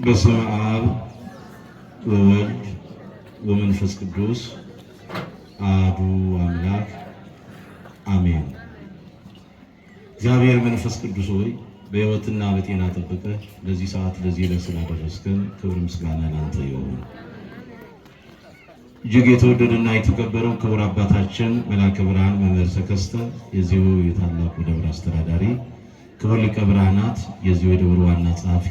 በስመ አብ ወወልድ ወመንፈስ ቅዱስ አሐዱ አምላክ አሜን። እግዚአብሔር መንፈስ ቅዱስ ሆይ በሕይወትና በጤና ጠብቀህ ለዚህ ሰዓት ለዚህ ዕለት ስላደረስከን ክብር ምስጋና ላንተ ይሁን። እጅግ የተወደደና የተከበረው ክቡር አባታችን መልአከ ብርሃን መምህር ተከስተ የዚሁ የታላቁ ደብር አስተዳዳሪ፣ ክቡር ሊቀ ብርሃናት የዚሁ የደብሩ ዋና ጸሐፊ፣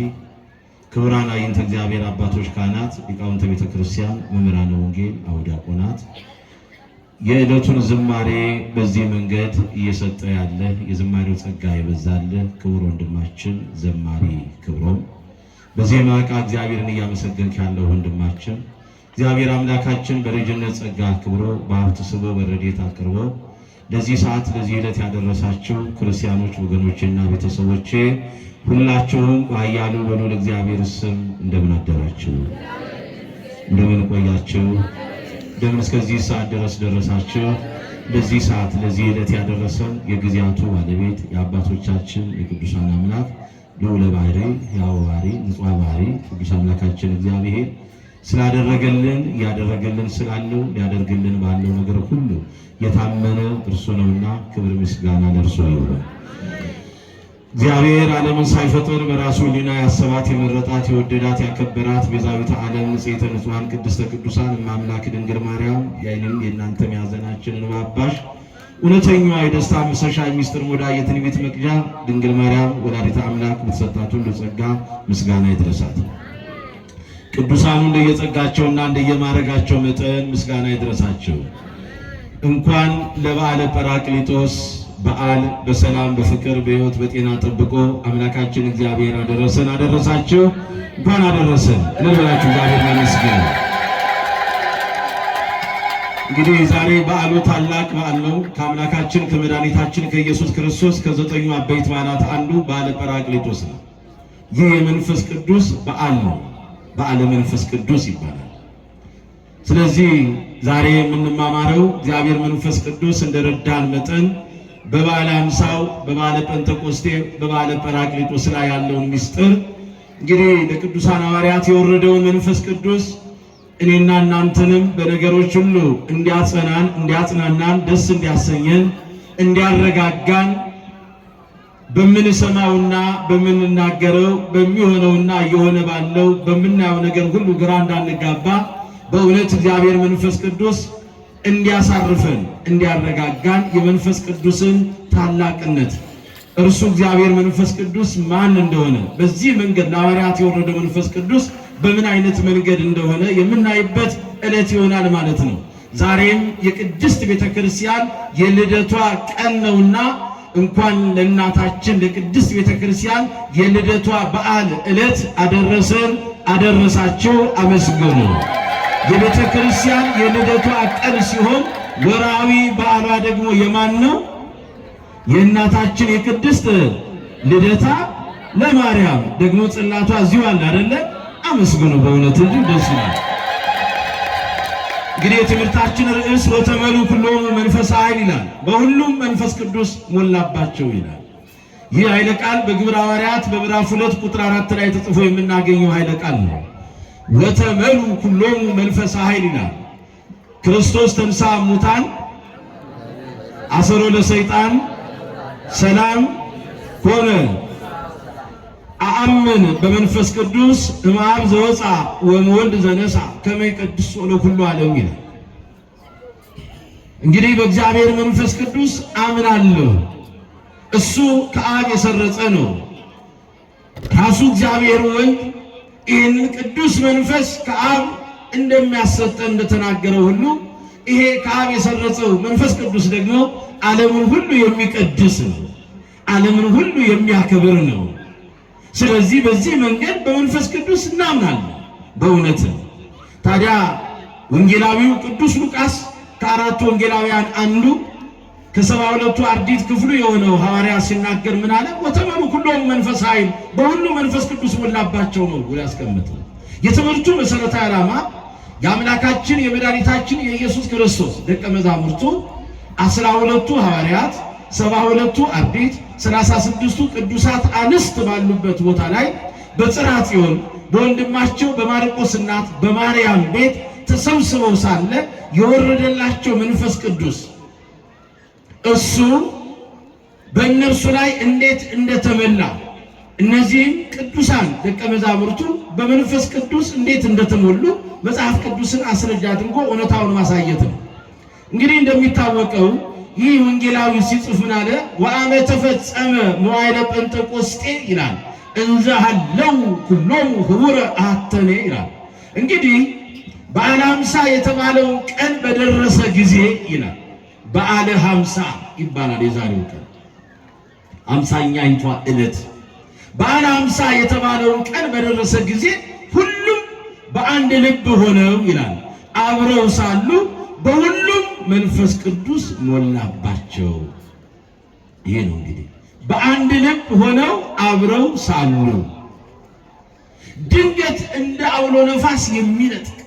ክቡራን አይንተ እግዚአብሔር አባቶች ካህናት፣ ሊቃውንተ ቤተ ክርስቲያን፣ መምህራነ ወንጌል፣ አበው ዲያቆናት፣ የዕለቱን ዝማሬ በዚህ መንገድ እየሰጠ ያለ የዝማሬው ጸጋ ይበዛል ክቡር ወንድማችን ዘማሪ ክብሮም፣ በዜማ ዕቃ እግዚአብሔርን እያመሰገንክ ያለው ወንድማችን እግዚአብሔር አምላካችን በልጅነት ጸጋ ክብሮ በሀብት ስቦ በረድኤት አቅርቦ ለዚህ ሰዓት ለዚህ ዕለት ያደረሳችሁ ክርስቲያኖች ወገኖቼና ቤተሰቦቼ ሁላችሁም በኃያሉ በልዑል እግዚአብሔር ስም እንደምን አደራችሁ? እንደምን ቆያችሁ? እንደምን እስከዚህ ሰዓት ድረስ ደረሳችሁ? ለዚህ ሰዓት ለዚህ ዕለት ያደረሰን የጊዜያቱ ባለቤት የአባቶቻችን የቅዱሳን አምላክ ልዑለ ባሕርይ ሕያው ባሕርይ ንጹሕ ባሕርይ ቅዱስ አምላካችን እግዚአብሔር ስላደረገልን ያደረገልን ስላለው ሊያደርግልን ባለው ነገር ሁሉ የታመነ እርሱ ነውና ክብር ምስጋና ለእርሱ ይሁን። እግዚአብሔር ዓለምን ሳይፈጥር በራሱ ሕሊና ያሰባት የመረጣት የወደዳት ያከበራት ቤዛዊተ ዓለም ንጽሕተ ንጹሐን ቅድስተ ቅዱሳን እማምላክ ድንግል ማርያም የእኔም የእናንተም የሐዘናችን እንባ አባሽ እውነተኛዋ የደስታ መሰሻ የሚስጥር ሙዳይ የትንቢት መቅጃ ድንግል ማርያም ወላዲተ አምላክ በተሰጣት ሁሉ ጸጋ ምስጋና ይድረሳት። ቅዱሳኑ እንደየጸጋቸውና እንደየማረጋቸው መጠን ምስጋና ይድረሳቸው። እንኳን ለበዓለ ጰራቅሊጦስ በዓል በሰላም በፍቅር በሕይወት በጤና ጠብቆ አምላካችን እግዚአብሔር አደረሰን አደረሳችሁ። እንኳን አደረሰን እንበላችሁ። እግዚአብሔር ይመስገን። እንግዲህ ዛሬ በዓሉ ታላቅ በዓል ነው። ከአምላካችን ከመድኃኒታችን ከኢየሱስ ክርስቶስ ከዘጠኙ አበይት በዓላት አንዱ በዓለ ጰራቅሊጦስ ነው። ይህ የመንፈስ ቅዱስ በዓል ነው። በዓለ መንፈስ ቅዱስ ይባላል። ስለዚህ ዛሬ የምንማማረው እግዚአብሔር መንፈስ ቅዱስ እንደረዳን መጠን በበዓለ ሃምሳው በበዓለ ጴንጤቆስጤ በበዓለ ጰራቅሊጦስ ላይ ያለውን ምስጢር እንግዲህ ለቅዱሳን ሐዋርያት የወረደውን መንፈስ ቅዱስ እኔና እናንተንም በነገሮች ሁሉ እንዲያጸናን እንዲያጽናናን ደስ እንዲያሰኘን እንዲያረጋጋን በምንሰማውና በምንናገረው በሚሆነውና እየሆነ ባለው በምናየው ነገር ሁሉ ግራ እንዳንጋባ በእውነት እግዚአብሔር መንፈስ ቅዱስ እንዲያሳርፈን እንዲያረጋጋን የመንፈስ ቅዱስን ታላቅነት እርሱ እግዚአብሔር መንፈስ ቅዱስ ማን እንደሆነ በዚህ መንገድ ለሐዋርያት የወረደው መንፈስ ቅዱስ በምን አይነት መንገድ እንደሆነ የምናይበት ዕለት ይሆናል ማለት ነው። ዛሬም የቅድስት ቤተክርስቲያን የልደቷ ቀን ነውና እንኳን ለእናታችን ለቅድስት ቤተክርስቲያን የልደቷ በዓል ዕለት አደረሰን አደረሳችሁ። አመስግኑ። የቤተክርስቲያን የልደቷ ቀን ሲሆን ወራዊ በዓሏ ደግሞ የማን ነው? የእናታችን የቅድስት ልደታ ለማርያም ደግሞ ጽላቷ እዚሁ አለ አይደለ? አመስግኑ። በእውነት እንጂ ደስ ይላል። እንግዲህ የትምህርታችን ርዕስ ወተመሉ ኩሎሙ መንፈሰ ኃይል ይላል። በሁሉም መንፈስ ቅዱስ ሞላባቸው ይላል። ይህ ኃይለ ቃል በግብረ ሐዋርያት በምዕራፍ 2 ቁጥር 4 ላይ ተጽፎ የምናገኘው ኃይለ ቃል ነው። ወተመሉ ኩሎሙ መንፈሰ ኃይል ይላል። ክርስቶስ ተንሥአ እሙታን አሰሮ ለሰይጣን ሰላም ሆነ አአምን በመንፈስ ቅዱስ እምአብ ዘወፃ ወእምወልድ ዘነሣ ከመ ይቀድስ ለኩሉ ዓለም ይላል። እንግዲህ በእግዚአብሔር መንፈስ ቅዱስ አምናለሁ። እሱ ከአብ የሰረጸ ነው። ራሱ እግዚአብሔር ወልድ ይህንን ቅዱስ መንፈስ ከአብ እንደሚያሰጠን እንደተናገረው ሁሉ ይሄ ከአብ የሰረጸው መንፈስ ቅዱስ ደግሞ ዓለምን ሁሉ የሚቀድስ ነው። ዓለምን ሁሉ የሚያከብር ነው። ስለዚህ በዚህ መንገድ በመንፈስ ቅዱስ እናምናለን በእውነት። ታዲያ ወንጌላዊው ቅዱስ ሉቃስ ከአራቱ ወንጌላውያን አንዱ ከ72ቱ አርድእት ክፍሉ የሆነው ሐዋርያ ሲናገር ምን አለ? ወተመሉ ኩሎሙ መንፈሰ ኃይል፣ በሁሉ መንፈስ ቅዱስ ሞላባቸው ነው ብሎ ያስቀምጣል። የትምህርቱ መሰረታዊ ዓላማ የአምላካችን የመድኃኒታችን የኢየሱስ ክርስቶስ ደቀ መዛሙርቱ 12ቱ ሐዋርያት 72ቱ አርድእት 36ቱ ቅዱሳት አንስት ባሉበት ቦታ ላይ በጽርሐ ጽዮን በወንድማቸው በማርቆስ እናት በማርያም ቤት ተሰብስበው ሳለ የወረደላቸው መንፈስ ቅዱስ እሱ በእነርሱ ላይ እንዴት እንደተመላ እነዚህም ቅዱሳን ደቀ መዛሙርቱ በመንፈስ ቅዱስ እንዴት እንደተሞሉ መጽሐፍ ቅዱስን አስረጃ አድርጎ እውነታውን ማሳየት ነው። እንግዲህ እንደሚታወቀው ይህ ወንጌላዊ ሲጽፍ ምን አለ? ወአመ ተፈጸመ መዋዕለ ጴንጠቆስጤ ይላል እንዘ ሀለው ኩሎሙ ህቡረ አሐተኔ ይላል። እንግዲህ በዓለ ሃምሳ የተባለውን ቀን በደረሰ ጊዜ ይላል በዓለ ሃምሳ ይባላል። የዛሬው ቀን ሃምሳኛይቷ ዕለት በዓለ ሃምሳ የተባለውን ቀን በደረሰ ጊዜ ሁሉም በአንድ ልብ ሆነው ይላል አብረው ሳሉ በሁሉም መንፈስ ቅዱስ ሞላባቸው። ይሄ ነው እንግዲህ በአንድ ልብ ሆነው አብረው ሳሉ ድንገት እንደ አውሎ ነፋስ የሚነጥቅ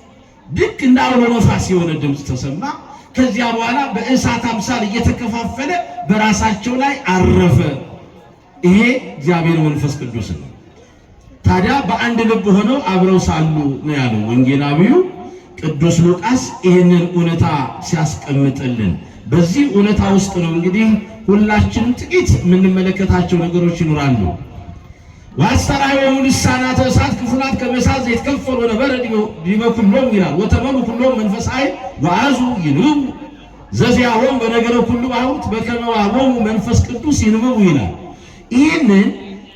ልክ እንደ አውሎ ነፋስ የሆነ ድምፅ ተሰማ። ከዚያ በኋላ በእሳት አምሳል እየተከፋፈለ በራሳቸው ላይ አረፈ። ይሄ እግዚአብሔር መንፈስ ቅዱስ ነው። ታዲያ በአንድ ልብ ሆነው አብረው ሳሉ ነው ያለው ወንጌላዊው ቅዱስ ሉቃስ ይህንን እውነታ ሲያስቀምጥልን። በዚህ እውነታ ውስጥ ነው እንግዲህ ሁላችንም ጥቂት የምንመለከታቸው ነገሮች ይኖራሉ። ወአስተርአዮሙ ልሳናተ እሳት ክፉላት ከመ እሳት ዘይትከፈሉ ነበረ ዲበ ኩሎሙ ይላል ወተመሉ ኩሎሙ መንፈሰ ኃይል ወአዙ ይንብቡ ዘዚአሆሙ በነገረ ኩሉ ባሕውት በከመ ወሀቦሙ መንፈስ ቅዱስ ይንብቡ ይላል። ይህንን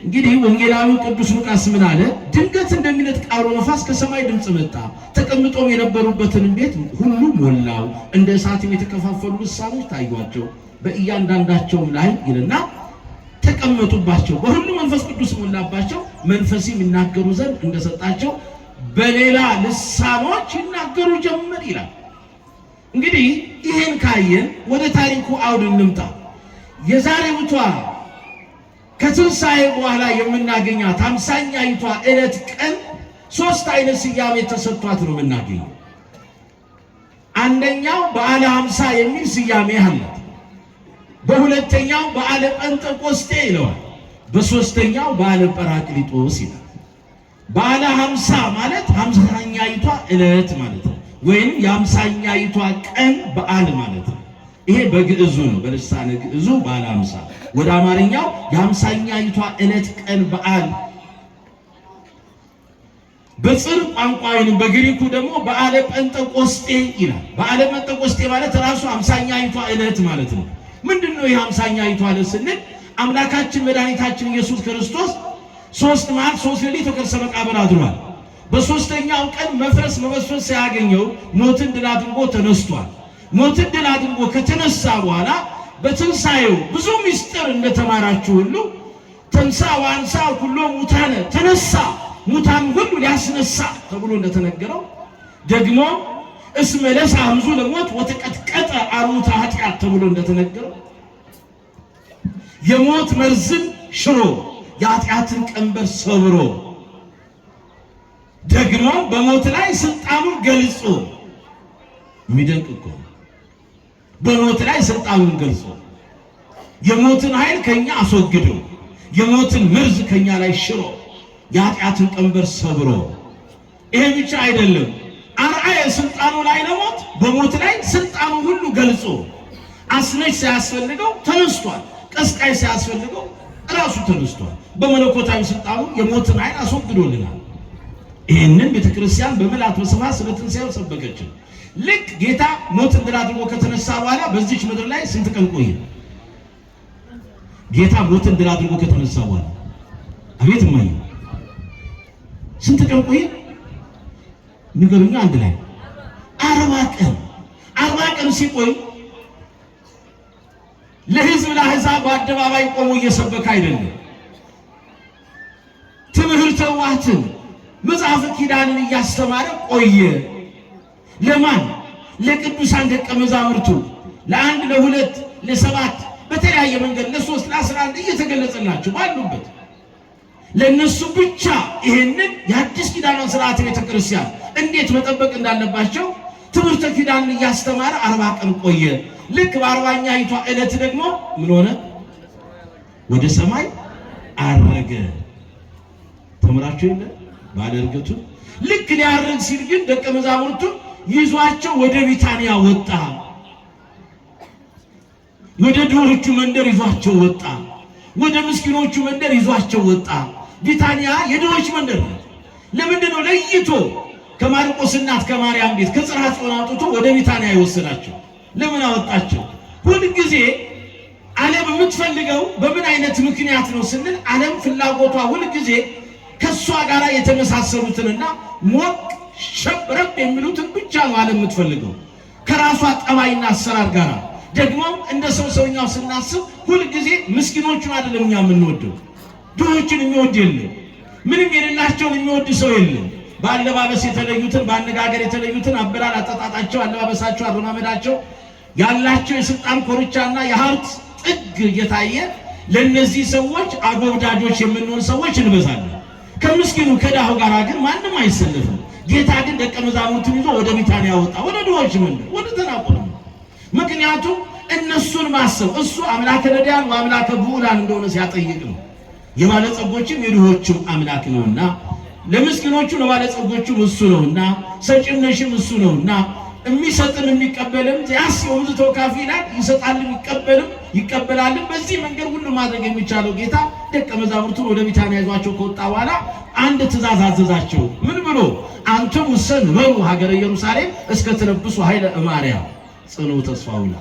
እንግዲህ ወንጌላዊው ቅዱስ ሉቃስ ምን አለ? ድንገት እንደሚነጥቅ አውሎ ነፋስ ከሰማይ ድምፅ መጣ፣ ተቀምጠው የነበሩበትን ቤት ሁሉ ሞላው፣ እንደ እሳትም የተከፋፈሉ ልሳኖች ታዩአቸው፣ በእያንዳንዳቸውም ላይ ይልና ተቀመጡባቸው፣ በሁሉ መንፈስ ቅዱስ ሞላባቸው፣ መንፈስም ይናገሩ ዘንድ እንደሰጣቸው በሌላ ልሳኖች ይናገሩ ጀመር ይላል። እንግዲህ ይህን ካየን ወደ ታሪኩ አውድ እንምጣ። የዛሬውቷ ከትንሣኤ በኋላ የምናገኛት ሃምሳኛይቷ ዕለት ቀን ሶስት አይነት ስያሜ ተሰጥቷት ነው የምናገኘው። አንደኛው በዓለ ሃምሳ የሚል ስያሜ አላት። በሁለተኛው በዓለ ጴንጠቆስጤ ይለዋል። በሶስተኛው በዓለ ጰራቅሊጦስ ይላል። በዓለ ሃምሳ ማለት ሃምሳኛይቷ ዕለት ማለት ነው፣ ወይም የሃምሳኛይቷ ቀን በዓል ማለት ነው። ይሄ በግዕዙ ነው፣ በልሳነ ግዕዙ በዓለ ሃምሳ። ወደ አማርኛው የሃምሳኛይቷ ዕለት ቀን በዓል፣ በጽር ቋንቋ ወይም በግሪኩ ደግሞ በዓለ ጴንጠቆስጤ ይላል። በዓለ ጴንጠቆስጤ ማለት ራሱ ሃምሳኛይቷ ዕለት ማለት ነው። ምንድነው ይህ ሃምሳኛይቷ ዕለት ስንል አምላካችን መድኃኒታችን ኢየሱስ ክርስቶስ 3 መዓልት 3 ሌሊት በከርሰ መቃብር አድሯል። በሶስተኛው ቀን መፍረስ መበስበስ ሳያገኘው ሞትን ድል አድርጎ ተነስቷል። ሞትን ድል አድርጎ ከተነሳ በኋላ በትንሣኤው ብዙ ምስጢር እንደተማራችሁ ሁሉ ተንሥአ ወአንሥአ ኩሎ ሙታነ፣ ተነሳ ሙታን ሁሉ ሊያስነሳ ተብሎ እንደተነገረው ደግሞ እስመ ለሳ አምዙ ለሞት ወተቀጥቀጠ አርዑተ ኃጢአት ተብሎ እንደተነገረው የሞት መርዝን ሽሮ የኃጢአትን ቀንበር ሰብሮ ደግሞ በሞት ላይ ስልጣኑን ገልጾ፣ የሚደንቅ እኮ በሞት ላይ ስልጣኑን ገልጾ የሞትን ኃይል ከኛ አስወግዶ የሞትን መርዝ ከኛ ላይ ሽሮ የኃጢአትን ቀንበር ሰብሮ፣ ይሄ ብቻ አይደለም፣ አርአየ ስልጣኑ ላይ ለሞት በሞት ላይ ስልጣኑ ሁሉ ገልጾ አስነሽ ሳያስፈልገው ተነስቷል። ቀስቃይ ሳያስፈልገው ራሱ ተነስቷል። በመለኮታዊ ስልጣኑ የሞትን ኃይል አስወግዶልናል። ይህንን ቤተክርስቲያን በመላት በስፋት ስለ ትንሣኤው ሰበከችን። ልክ ጌታ ሞትን ድል አድርጎ ከተነሳ በኋላ በዚች ምድር ላይ ስንት ቀን ቆየ? ጌታ ሞትን ድል አድርጎ ከተነሳ በኋላ አቤት ማየ ስንት ቀን ቆየ? ንገሩኛ አንድ ላይ 40 ቀን። 40 ቀን ሲቆይ ለሕዝብ ለአሕዛብ በአደባባይ ቆሞ እየሰበከ አይደለም። ትምህርተ ዋዕትን መጽሐፈ ኪዳንን እያስተማረ ቆየ። ለማን? ለቅዱሳን ደቀ መዛሙርቱ፣ ለ1 ለ2 ለ7 በተለያየ መንገድ ለ3 ለ11 እየተገለጸላቸው ባሉበት ለነሱ ብቻ ይሄንን የአዲስ ኪዳንን ሥርዓተ ቤተ ክርስቲያን እንዴት መጠበቅ እንዳለባቸው ትምህርተ ኪዳንን እያስተማረ 40 ቀን ቆየ። ልክ በ40ኛይቷ ዕለት ደግሞ ምን ሆነ? ወደ ሰማይ አረገ። ተምራችሁ የለ ባለርገቱ ልክ ሊያርግ ሲል ግን ደቀ መዛሙርቱ ይዟቸው ወደ ቢታንያ ወጣ። ወደ ድሆቹ መንደር ይዟቸው ወጣ። ወደ ምስኪኖቹ መንደር ይዟቸው ወጣ። ቢታንያ የድሆች መንደር ነው። ለምንድን ነው ለይቶ ከማርቆስ እናት ከማርያም ቤት ከጽርሐ ጽዮን አውጥቶ ወደ ቢታንያ ይወሰዳቸው? ለምን አወጣቸው? ሁል ጊዜ ዓለም የምትፈልገው በምን አይነት ምክንያት ነው ስንል ዓለም ፍላጎቷ ሁል ጊዜ ከሷ ጋር የተመሳሰሉትንና ሞቅ ሸብረብ የሚሉትን ብቻ ነው ዓለም የምትፈልገው ከራሷ ጠባይና አሰራር ጋር። ደግሞ እንደ ሰውኛው ስናስብ ሁል ጊዜ ምስኪኖቹን አይደለም እኛ የምንወደው፣ ድሆችን የሚወድ የለም። ምንም የሌላቸውን የሚወድ ሰው የለም። በአለባበስ የተለዩትን፣ በአነጋገር የተለዩትን፣ አበላል አጠጣጣቸው፣ አለባበሳቸው፣ አረማመዳቸው ያላቸው የስልጣን ኮርቻና የሀብት ጥግ እየታየ ለነዚህ ሰዎች አጎብዳጆች የምንሆን ሰዎች እንበዛለን። ከምስኪኑ ከዳሁ ጋር ግን ማንም አይሰለፍም። ጌታ ግን ደቀ መዛሙርቱን ይዞ ወደ ቢታንያ ወጣ፣ ወደ ድሆች መንደር፣ ወደ ተናቁት። ምክንያቱም እነሱን ማሰብ እሱ አምላከ ነዳያን ወአምላከ ብዑላን እንደሆነ ሲያጠይቅ ነው። የባለጸጎችም የድሆችም አምላክ ነውና ለምስኪኖቹ ለባለጸጎቹም እሱ ነውና ሰጪም ነሽም እሱ ነውና የሚሰጥም የሚቀበልም ያስየው ብዙ ተወካፊ ይላል። ይሰጣልም ይቀበልም ይቀበላልም። በዚህ መንገድ ሁሉ ማድረግ የሚቻለው ጌታ ደቀ መዛሙርቱን ወደ ቢታንያ ይዟቸው ከወጣ በኋላ አንድ ትእዛዝ አዘዛቸው። ምን ብሎ? አንቱም ውሰን በሩ ሀገረ ኢየሩሳሌም እስከ ትለብሱ ኃይለ እማርያም ጽኑ ተስፋውና።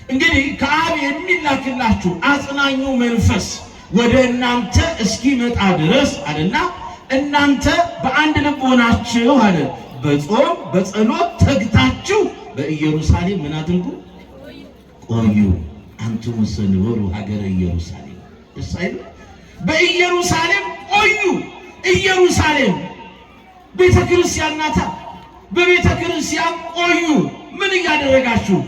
እንግዲህ ከአብ የሚላክላችሁ አጽናኙ መንፈስ ወደ እናንተ እስኪመጣ ድረስ አለና እናንተ በአንድ ልብ ሆናችሁ አለ በጾም በጸሎት ተግታችሁ በኢየሩሳሌም ምን አድርጉ? ቆዩ። አንቱም ሰንበሩ ሀገረ ኢየሩሳሌም። ደስ አይል? በኢየሩሳሌም ቆዩ። ኢየሩሳሌም ቤተ ክርስቲያን ናታ። በቤተ ክርስቲያን ቆዩ። ምን እያደረጋችሁ?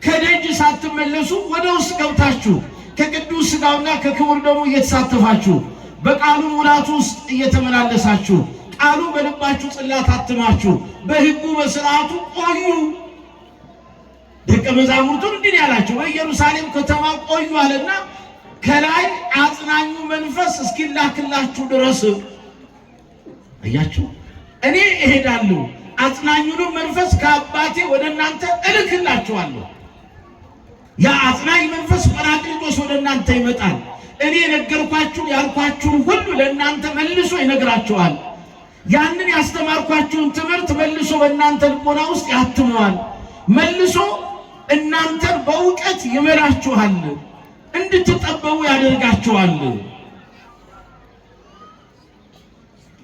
ከደጅ ሳትመለሱ ወደ ውስጥ ገብታችሁ ከቅዱስ ሥጋውና ከክቡር ደሙ እየተሳተፋችሁ በቃሉ ሙላት ውስጥ እየተመላለሳችሁ ቃሉ በልባችሁ ጽላት አትማችሁ በሕጉ በሥርዓቱ ቆዩ። ደቀ መዛሙርቱን እንዲህ ያላቸው በኢየሩሳሌም ከተማ ቆዩ አለና ከላይ አጽናኙ መንፈስ እስኪላክላችሁ ድረስ። አያችሁ፣ እኔ እሄዳለሁ፣ አጽናኙንም መንፈስ ከአባቴ ወደ እናንተ እልክላችኋለሁ። ያ አጽናኝ መንፈስ ጰራቅሊጦስ ወደ እናንተ ይመጣል። እኔ የነገርኳችሁን ያልኳችሁን ሁሉ ለእናንተ መልሶ ይነግራችኋል። ያንን ያስተማርኳችሁን ትምህርት መልሶ በእናንተ ልቦና ውስጥ ያትመዋል። መልሶ እናንተን በእውቀት ይመራችኋል፣ እንድትጠበቡ ያደርጋችኋል።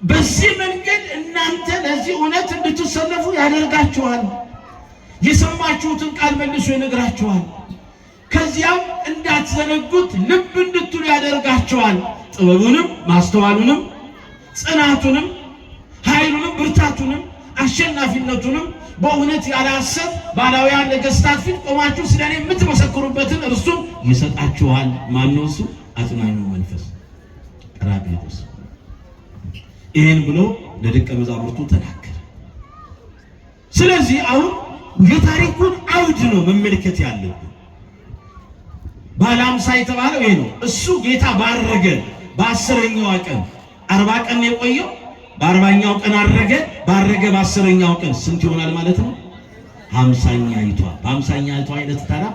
በዚህ መንገድ እናንተ ለዚህ እውነት እንድትሰለፉ ያደርጋችኋል። የሰማችሁትን ቃል መልሶ ይነግራችኋል። ከዚያም እንዳትዘነጉት ልብ እንድትሉ ያደርጋችኋል። ጥበቡንም ማስተዋሉንም ጽናቱንም ኃይሉንም ብርታቱንም አሸናፊነቱንም በእውነት ያለ ሐሰት ባላውያን ነገሥታት ፊት ቆማችሁ ስለኔ የምትመሰክሩበትን እርሱም ይሰጣችኋል። ማነው እሱ? አጽናኙ መንፈስ ጰራቅሊጦስ። ይህን ብሎ ለደቀ መዛሙርቱ ተናገረ። ስለዚህ አሁን የታሪኩን አውድ ነው መመልከት ያለብን። ባለ ሃምሳ የተባለው ይሄ ነው። እሱ ጌታ ባረገ በ10ኛው ቀን 40 ቀን የቆየው በ40ኛው ቀን አረገ። ባረገ በ10ኛው ቀን ስንት ይሆናል ማለት ነው? 50ኛይቷ። በ50ኛይቷ አይነት ታዲያ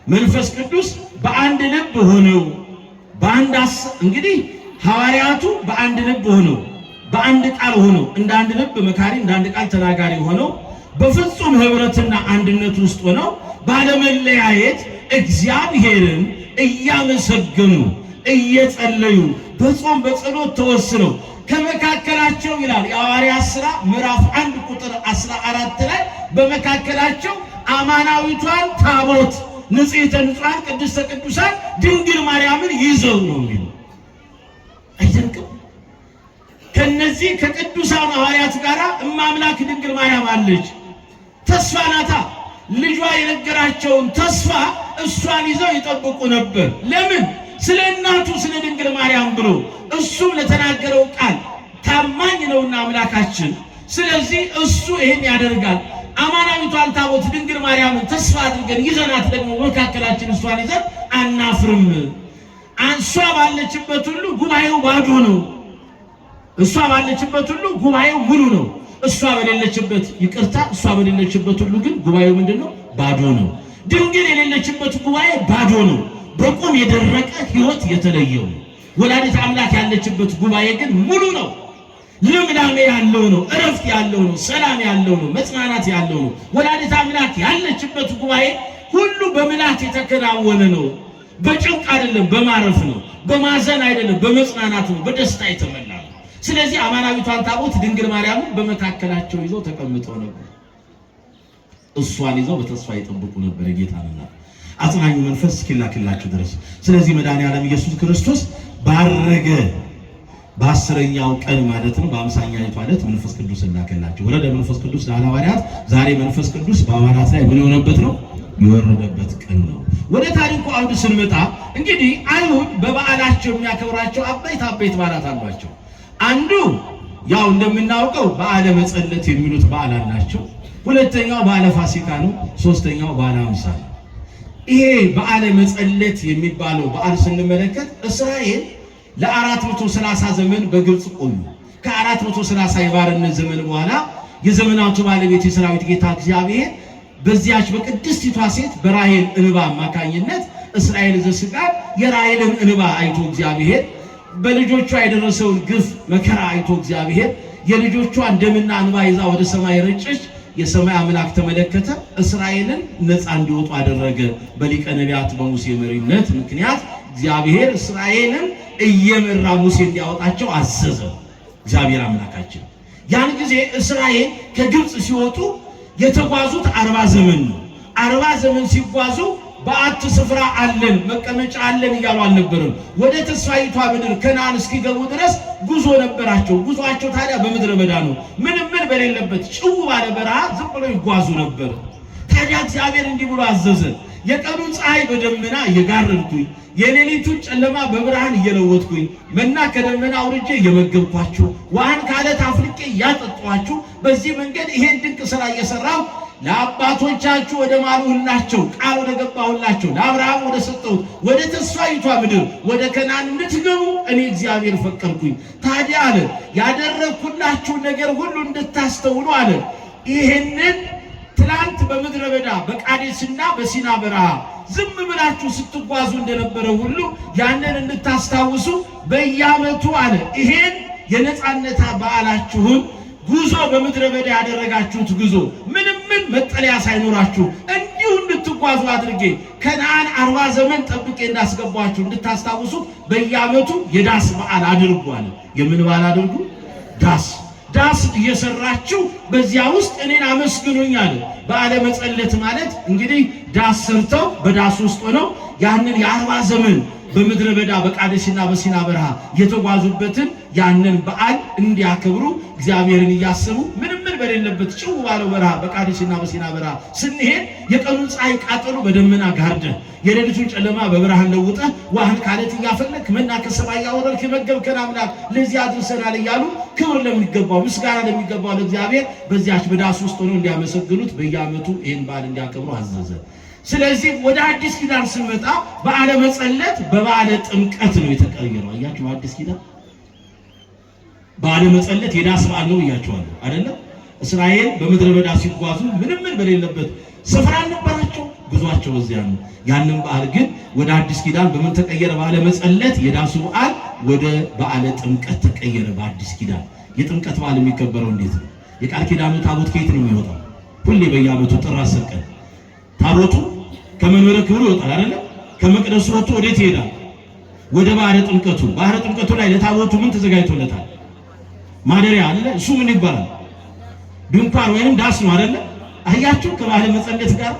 መንፈስ ቅዱስ በአንድ ልብ ሆነው እንግዲህ ሐዋርያቱ በአንድ ልብ ሆነው በአንድ ቃል ሆነው እንደ አንድ ልብ መካሪ እንደ አንድ ቃል ተናጋሪ ሆነው በፍጹም ህብረትና አንድነት ውስጥ ሆነው ባለመለያየት እግዚአብሔርን እያመሰገኑ እየጸለዩ በጾም በጸሎት ተወስነው ከመካከላቸው ይላል የሐዋርያት ሥራ ምዕራፍ 1 ቁጥር 14 ላይ በመካከላቸው አማናዊቷን ታቦት ንጽሕተ ንጹሐን ቅድስተ ቅዱሳን ድንግል ማርያምን ይዘው ነው የሚለው። አይደንቅም? ከነዚህ ከቅዱሳን ሐዋርያት ጋር እማምላክ ድንግል ማርያም አለች። ተስፋ ናታ። ልጇ የነገራቸውን ተስፋ እሷን ይዘው ይጠብቁ ነበር። ለምን? ስለ እናቱ ስለ ድንግል ማርያም ብሎ እሱም ለተናገረው ቃል ታማኝ ነውና አምላካችን። ስለዚህ እሱ ይሄን ያደርጋል። አማናዊቷን ታቦት ድንግል ማርያምን ተስፋ አድርገን ይዘናት ደግሞ መካከላችን እሷን ይዘን አናፍርም። አንሷ ባለችበት ሁሉ ጉባኤው ባዶ ነው። እሷ ባለችበት ሁሉ ጉባኤው ሙሉ ነው። እሷ በሌለችበት ይቅርታ፣ እሷ በሌለችበት ሁሉ ግን ጉባኤው ምንድነው? ባዶ ነው። ድንግል የሌለችበት ጉባኤ ባዶ ነው። በቁም የደረቀ ሕይወት የተለየው። ወላዲተ አምላክ ያለችበት ጉባኤ ግን ሙሉ ነው። ልምላሜ ያለው ነው። እረፍት ያለው ነው። ሰላም ያለው ነው። መጽናናት ያለው ነው። ወላዲተ አምላክ ያለችበት ጉባኤ ሁሉ በምላት የተከናወነ ነው። በጭንቅ አይደለም፣ በማረፍ ነው። በማዘን አይደለም፣ በመጽናናት ነው። በደስታ የተሞላ ነው። ስለዚህ አማናዊቷን ታቦት ድንግል ማርያምን በመካከላቸው ይዘው ተቀምጠው ነበር። እሷን ይዘው በተስፋ ይጠብቁ ነበር ጌታንና አጽናኙ መንፈስ እስኪላክላቸው ድረስ። ስለዚህ መድኃኔዓለም ኢየሱስ ክርስቶስ ባረገ በ10ኛው ቀን ማለት ነው፣ በ50ኛይቱ ዕለት መንፈስ ቅዱስ ላከላቸው። ወረደ መንፈስ ቅዱስ ለሐዋርያት። ዛሬ መንፈስ ቅዱስ በሐዋርያት ላይ ምን የሆነበት ነው? የወረደበት ቀን ነው። ወደ ታሪኩ አውድ ስንመጣ እንግዲህ አይሁድ በበዓላቸው የሚያከብራቸው አበይት በዓላት አሏቸው። አንዱ ያው እንደምናውቀው በዓለ መጸለት የሚሉት በዓል አላቸው። ሁለተኛው በዓለ ፋሲካ ነው። ሶስተኛው በዓለ ሃምሳ ነው። ይሄ በዓለ መጸለት የሚባለው በዓል ስንመለከት እስራኤል ለ430 ዘመን በግብጽ ቆዩ። ከ430 የባርነት ዘመን በኋላ የዘመናቱ ባለቤት የሰራዊት ጌታ እግዚአብሔር በዚያች በቅድስቲቷ ሴት በራሔል እንባ አማካኝነት እስራኤል ዘሥጋ የራሔልን እንባ አይቶ እግዚአብሔር በልጆቿ የደረሰውን ግፍ መከራ አይቶ እግዚአብሔር የልጆቿን ደምና እንባ ይዛ ወደ ሰማይ ረጨች። የሰማይ አምላክ ተመለከተ፣ እስራኤልን ነፃ እንዲወጡ አደረገ። በሊቀ ነቢያት በሙሴ መሪነት ምክንያት እግዚአብሔር እስራኤልን እየመራ ሙሴ እንዲያወጣቸው አዘዘ። እግዚአብሔር አምላካችን ያን ጊዜ እስራኤል ከግብጽ ሲወጡ የተጓዙት 40 ዘመን ነው። 40 ዘመን ሲጓዙ በአት ስፍራ አለን መቀመጫ አለን እያሉ አልነበረም። ወደ ተስፋይቷ ምድር ከነዓን እስኪገቡ ድረስ ጉዞ ነበራቸው። ጉዞአቸው ታዲያ በምድረ በዳ ነው። ምንም በሌለበት ጭው ባለ በረሃ ዝም ብሎ ይጓዙ ነበር። ታዲያ እግዚአብሔር እንዲህ ብሎ አዘዘ። የቀኑን ፀሐይ በደመና እየጋረድኩኝ የሌሊቱን ጨለማ በብርሃን እየለወጥኩኝ መና ከደመና አውርጄ እየመገብኳችሁ ውሃን ከዓለት አፍልቄ እያጠጣኋችሁ በዚህ መንገድ ይሄን ድንቅ ሥራ እየሰራሁ ለአባቶቻችሁ ወደ ማልሁላቸው ቃል ወደ ገባሁላቸው ለአብርሃም ወደ ሰጠሁት ወደ ተስፋይቷ ምድር ወደ ከነዓን እንድትገቡ እኔ እግዚአብሔር ፈቀድኩኝ። ታዲያ አለ ያደረግኩላችሁ ነገር ሁሉ እንድታስተውሉ አለ ይሄንን ትላንት በምድረ በዳ በቃዴስና በሲና በረሃ ዝም ብላችሁ ስትጓዙ እንደነበረ ሁሉ ያንን እንድታስታውሱ በየዓመቱ አለ ይሄን የነጻነት በዓላችሁን ጉዞ በምድረ በዳ ያደረጋችሁት ጉዞ ምንም መጠለያ ሳይኖራችሁ እንዲሁ እንድትጓዙ አድርጌ ከነዓን 40 ዘመን ጠብቄ እንዳስገባችሁ እንድታስታውሱ በየዓመቱ የዳስ በዓል አድርጉ አለ። የምን በዓል አድርጉ? ዳስ እየሰራችሁ በዚያ ውስጥ እኔን አመስግኑኝ አለ። በዓለ መጸለት ማለት እንግዲህ ዳስ ሰርተው በዳስ ውስጥ ሆነው ያንን የ40 ዘመን በምድረ በዳ በቃዴስና በሲና በረሃ የተጓዙበትን ያንን በዓል እንዲያከብሩ እግዚአብሔርን እያሰቡ ምንም በሌለበት ጭው ባለው በረሃ በቃዴስና በሲና በረሃ ስንሄድ የቀኑን ፀሐይ ቃጠሎ በደመና ጋርደህ የሌሊቱን ጨለማ በብርሃን ለውጠህ ውሃን ከዓለት እያፈለክ መና ከሰማይ ያወረድክ የመገብከን አምላክ ለዚህ አድርሰናል እያሉ ክብር ለሚገባው ምስጋና ለሚገባው ለእግዚአብሔር በዚያች በዳስ ውስጥ ሆነው እንዲያመሰግኑት በየዓመቱ ይህን በዓል እንዲያከብሩ አዘዘ። ስለዚህ ወደ አዲስ ኪዳን ስንመጣ በዓለ መጸለት በበዓለ ጥምቀት ነው የተቀየረው። አያችሁ አዲስ ኪዳን በዓለ መጸለት የዳስ በዓል ነው እያቸዋለሁ አይደለም። እስራኤል በምድረ በዳ ሲጓዙ ምንም በሌለበት ስፍራ ነበራቸው፣ ጉዟቸው እዚያ ነው። ያንን በዓል ግን ወደ አዲስ ኪዳን በምን ተቀየረ? በዓለ መጸለት የዳሱ በዓል ወደ በዓለ ጥምቀት ተቀየረ። በአዲስ ኪዳን የጥምቀት በዓል የሚከበረው እንዴት ነው? የቃል ኪዳኑ ታቦት ከየት ነው የሚወጣው? ሁሌ በየዓመቱ ጥር 10 ቀን ታቦቱ ከመንበረ ክብሩ ይወጣል አይደል? ከመቅደሱ ወጥቶ ወዴት ይሄዳል? ወደ ባህረ ጥምቀቱ። ባህረ ጥምቀቱ ላይ ለታቦቱ ምን ተዘጋጅቶለታል? ማደሪያ አለ። እሱ ምን ይባላል? ድንኳን ወይንም ዳስ ነው አይደል? አያችሁ ከባህለ መጸለት ጋር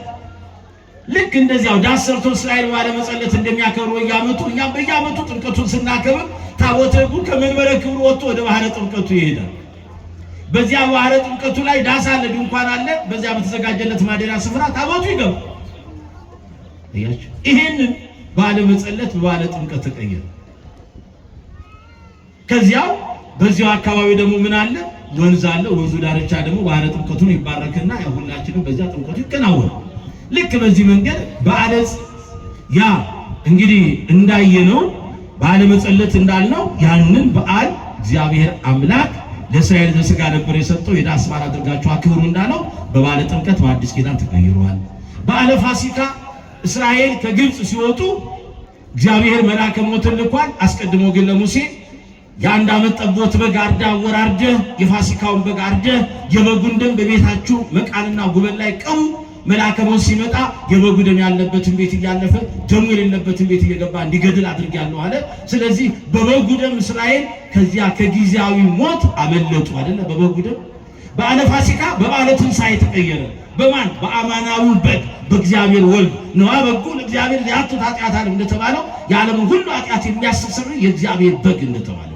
ልክ እንደዚያው ዳስ ሰርቶ እስራኤል ባህለ መጸለት እንደሚያከብሩ በየዓመቱ እኛም በየዓመቱ ጥምቀቱን ስናከብር ታቦተ ሕጉ ከመንበረ ክብሩ ወጥቶ ወደ ባህረ ጥምቀቱ ይሄዳል። በዚያ ባህረ ጥምቀቱ ላይ ዳስ አለ፣ ድንኳን አለ። በዚያ በተዘጋጀለት ማደሪያ ስፍራ ታቦቱ ይገባል። አያችሁ ይሄንን ባህለ መጸለት በባህለ ጥምቀት ተቀየረ። ከዚያው በዚያው አካባቢ ደግሞ ምን አለ? ወንዝ አለ። ወንዙ ዳርቻ ደግሞ ባህረ ጥምቀቱን ይባረክና ሁላችንም በዚያ ጥምቀቱ ይከናወናል። ልክ በዚህ መንገድ በዓለ ያ እንግዲህ እንዳየነው በዓለ መጸለት እንዳልነው ያንን በዓል እግዚአብሔር አምላክ ለእስራኤል ዘሥጋ ነበር የሰጠው። የዳስ በዓል አድርጋችሁ አክብሩ እንዳለው በበዓለ ጥምቀት በአዲስ ኪዳን ተቀይሯል። በዓለ ፋሲካ እስራኤል ከግብፅ ሲወጡ እግዚአብሔር መልአከ ሞትን ልኳል። አስቀድሞ ግን ለሙሴ የአንድ ዓመት ጠቦት በግ አርደህ አወራርደህ የፋሲካውን በግ አርደህ የበጉን ደም በቤታችሁ መቃንና ጉበን ላይ ቅቡ። መልአከ ሞት ሲመጣ የበጉ ደም ያለበትን ቤት እያለፈ ደሙ የሌለበትን ቤት እየገባ እንዲገድል አድርጌያለሁ አለ። ስለዚህ በበጉ ደም እስራኤል ከዚያ ከጊዜያዊ ሞት አመለጡ አይደለ? በበጉ ደም በዓለ ፋሲካ በበዓለ ትንሣኤ ተቀየረ። በማን? በአማናዊው በግ በእግዚአብሔር ወልድ ነዋ። በጉ ለእግዚአብሔር ያቱት ኃጢአት አለ እንደተባለው የዓለምን ሁሉ ኃጢአት የሚያስተሰርይ የእግዚአብሔር በግ እንደተባለው።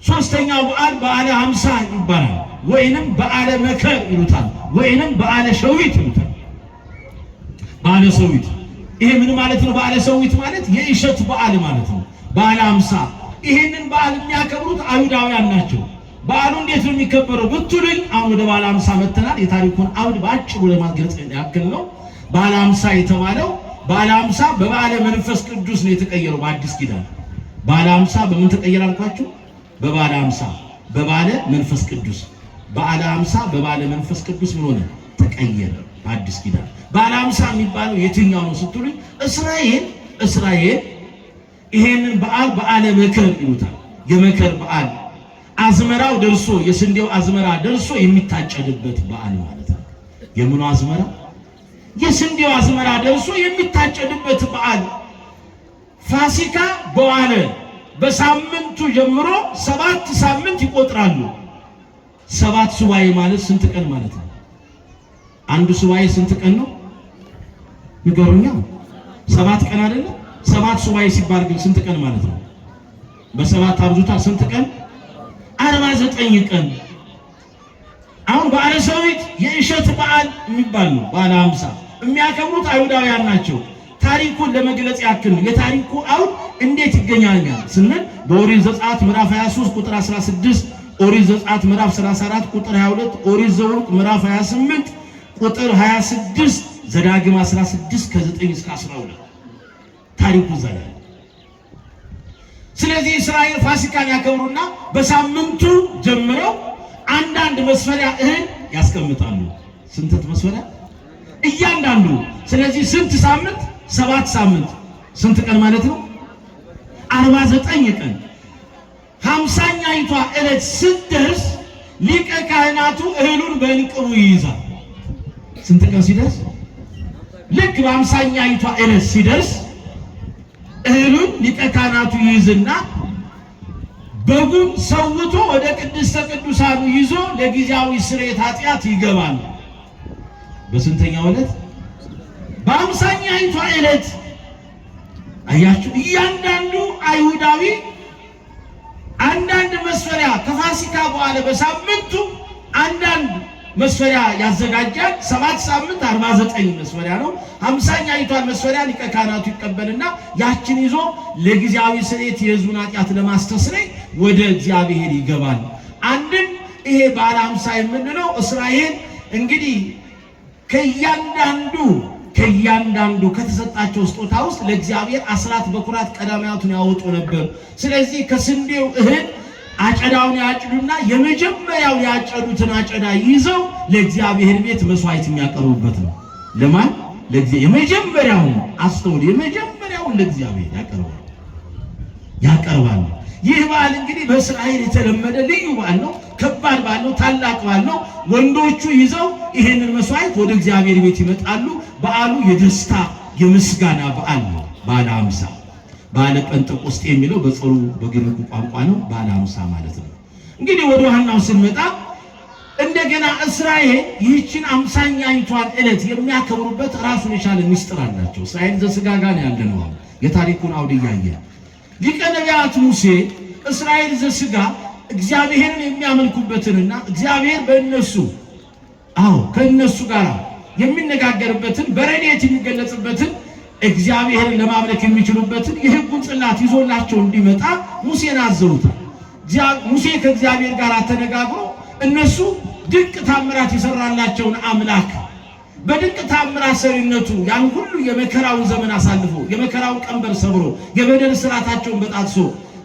ሶስተኛው በዓል በዓለ ሃምሳ ይባላል፣ ወይንም በዓለ መከር ይሉታል፣ ወይንም በዓለ ሸዊት ይሉታል። በዓለ ሸዊት ይሄ ምን ማለት ነው? በዓለ ሸዊት ማለት የእሸት በዓል ማለት ነው። በዓለ ሃምሳ ይሄንን በዓል የሚያከብሩት አይሁዳውያን ናቸው። በዓሉ እንዴት ነው የሚከበረው ብትሉኝ፣ አሁን ወደ በዓለ ሃምሳ መተናል። የታሪኩን አውድ በአጭሩ ለማግለጽ ያክል ነው። በዓለ ሃምሳ የተባለው በዓለ ሃምሳ በበዓለ መንፈስ ቅዱስ ነው የተቀየረው በአዲስ ኪዳን። በዓለ ሃምሳ በምን ተቀየረ አልኳችሁ? በበዓለ ሃምሳ በበዓለ መንፈስ ቅዱስ። በዓለ ሃምሳ በበዓለ መንፈስ ቅዱስ ምን ሆነ? ተቀየረ በአዲስ ኪዳን። በዓለ ሃምሳ የሚባለው የትኛው ነው ስትሉኝ፣ እስራኤል ይሄንን በዓል በዓለ መከር ይሉታል። የመከር በዓል አዝመራው ደርሶ የስንዴው አዝመራ ደርሶ የሚታጨድበት በዓል ማለት ነው። የምኑ አዝመራ? የስንዴው አዝመራ ደርሶ የሚታጨድበት በዓል። ፋሲካ በዋለ በሳምንቱ ጀምሮ 7 ሳምንት ይቆጥራሉ። 7 ሱባኤ ማለት ስንት ቀን ማለት ነው? አንዱ ሱባኤ ስንት ቀን ነው ንገሩኛ? 7 ቀን አይደለ? 7 ሱባኤ ሲባል ግን ስንት ቀን ማለት ነው? በ7 አብዙታ ስንት ቀን? 49 ቀን። አሁን በዓለ ሸዊት የእሸት በዓል የሚባል ነው። በዓለ ሃምሳ የሚያከብሩት አይሁዳውያን ናቸው። ታሪኩን ለመግለጽ ያክል ነው። የታሪኩ አውድ እንዴት ይገኛል ስንል በኦሪት ዘጸአት ምዕራፍ 23 ቁጥር 16፣ ኦሪት ዘጸአት ምዕራፍ 34 ቁጥር 22፣ ኦሪት ዘኍልቍ ምዕራፍ 28 ቁጥር 26፣ ዘዳግም 16 ከ9 እስከ 12 ታሪኩ ዘላለ። ስለዚህ እስራኤል ፋሲካን ያከብሩና በሳምንቱ ጀምረው አንዳንድ መስፈሪያ እህል ያስቀምጣሉ። ስንት መስፈሪያ? እያንዳንዱ። ስለዚህ ስንት ሳምንት? 7 ሳምንት። ስንት ቀን ማለት ነው? 49 ቀን። 50ኛይቷ ዕለት ስትደርስ ሊቀ ካህናቱ እህሉን በእንቅቡ ይይዛል። ስንት ቀን ሲደርስ? ልክ በ50ኛይቷ ዕለት ሲደርስ እህሉን ሊቀ ካህናቱ ይይዝና በጉን ሰውቶ ወደ ቅድስተ ቅዱሳኑ ይዞ ለጊዜያዊ ስርየት ኃጢአት ይገባል። በስንተኛው ዕለት? በ50ኛይቷ ዕለት። አያችሁ፣ እያንዳንዱ አይሁዳዊ አንዳንድ መስፈሪያ ከፋሲካ በኋላ በሳምንቱ አንዳንድ መስፈሪያ ያዘጋጃል። 7 ሳምንት 49 መስፈሪያ ነው። 50ኛይቷን መስፈሪያ ሊቀ ካህናቱ ይቀበልና ያችን ይዞ ለጊዜያዊ ስርየት የሕዝቡን ኃጢአት ለማስተስረይ ወደ እግዚአብሔር ይገባል። አንድም ይሄ በዓለ ሃምሳ የምንለው እስራኤል እንግዲህ ከእያንዳንዱ ከተሰጣቸው ስጦታ ውስጥ ለእግዚአብሔር አስራት በኩራት ቀዳማያቱን ያወጡ ነበር። ስለዚህ ከስንዴው እህል አጨዳውን ያጭዱና የመጀመሪያው ያጨዱትን አጨዳ ይዘው ለእግዚአብሔር ቤት መስዋዕት የሚያቀርቡበት ነው። ለማን? ለእግዚአብሔር። የመጀመሪያውን አስተውል፣ የመጀመሪያውን ለእግዚአብሔር ያቀርባሉ። ይህ በዓል እንግዲህ በእስራኤል የተለመደ ልዩ በዓል ነው። ከባድ በዓል ነው። ታላቅ በዓል ነው። ወንዶቹ ይዘው ይሄንን መስዋዕት ወደ እግዚአብሔር ቤት ይመጣሉ። በዓሉ የደስታ የምስጋና በዓል ነው። በዓለ ሃምሳ በዓለ ጴንጠቆስጤ የሚለው በጽሩ በግሪኩ ቋንቋ ነው። በዓለ ሃምሳ ማለት ነው። እንግዲህ ወደ ዋናው ስንመጣ እንደገና እስራኤል ይህችን 50ኛይቷን ዕለት የሚያከብሩበት ራሱን የቻለ ምስጢር አላቸው። እስራኤል ዘሥጋ ጋር ያለ ነው። የታሪኩን አውድ እያየ ሊቀ ነቢያት ሙሴ እስራኤል ዘሥጋ እግዚአብሔርን የሚያመልኩበትንና እግዚአብሔር ከእነሱ ጋር የሚነጋገርበትን በረድኤት የሚገለጽበትን እግዚአብሔርን ለማምለክ የሚችሉበትን የሕጉን ጽላት ይዞላቸው እንዲመጣ ሙሴን አዘውታል። ሙሴ ከእግዚአብሔር ጋር ተነጋግሮ እነሱ ድንቅ ታምራት የሰራላቸውን አምላክ በድንቅ ታምራት ሰሪነቱ ያን ሁሉ የመከራውን ዘመን አሳልፎ የመከራውን ቀንበር ሰብሮ የበደል ስራታቸውን በጣጥሶ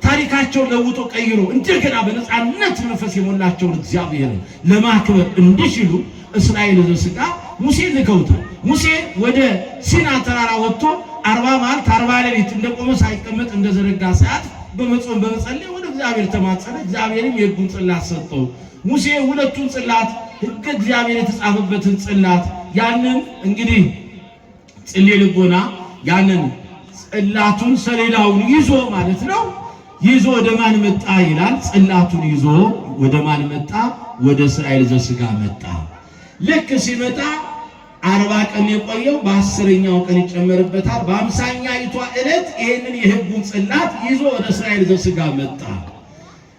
ታሪካቸውን ለውጦ ቀይሮ እንደገና በነፃነት መንፈስ የሞላቸውን እግዚአብሔርን ለማክበር እንዲችሉ እስራኤል ዘሥጋ ሙሴ ልከውታል። ሙሴ ወደ ሲና ተራራ ወጥቶ 40 መዓልት 40 ሌሊት እንደቆመ ሳይቀመጥ እንደዘረጋ ሰዓት በመጾም በመጸለይ ወደ እግዚአብሔር ተማጸነ። እግዚአብሔርም የሕጉን ጽላት ሰጠው። ሙሴ ሁለቱን ጽላት ሕገ እግዚአብሔር የተጻፈበትን ጽላት ያንን እንግዲህ ጽሌ ልቦና ያንን ጽላቱን ሰሌዳውን ይዞ ማለት ነው ይዞ ወደ ማን መጣ ይላል? ጽላቱን ይዞ ወደ ማን መጣ? ወደ እስራኤል ዘሥጋ መጣ። ልክ ሲመጣ 40 ቀን የቆየው በ10ኛው ቀን ይጨመርበታል። በ50ኛይቷ ዕለት ይሄንን የሕጉን ጽላት ይዞ ወደ እስራኤል ዘሥጋ መጣ።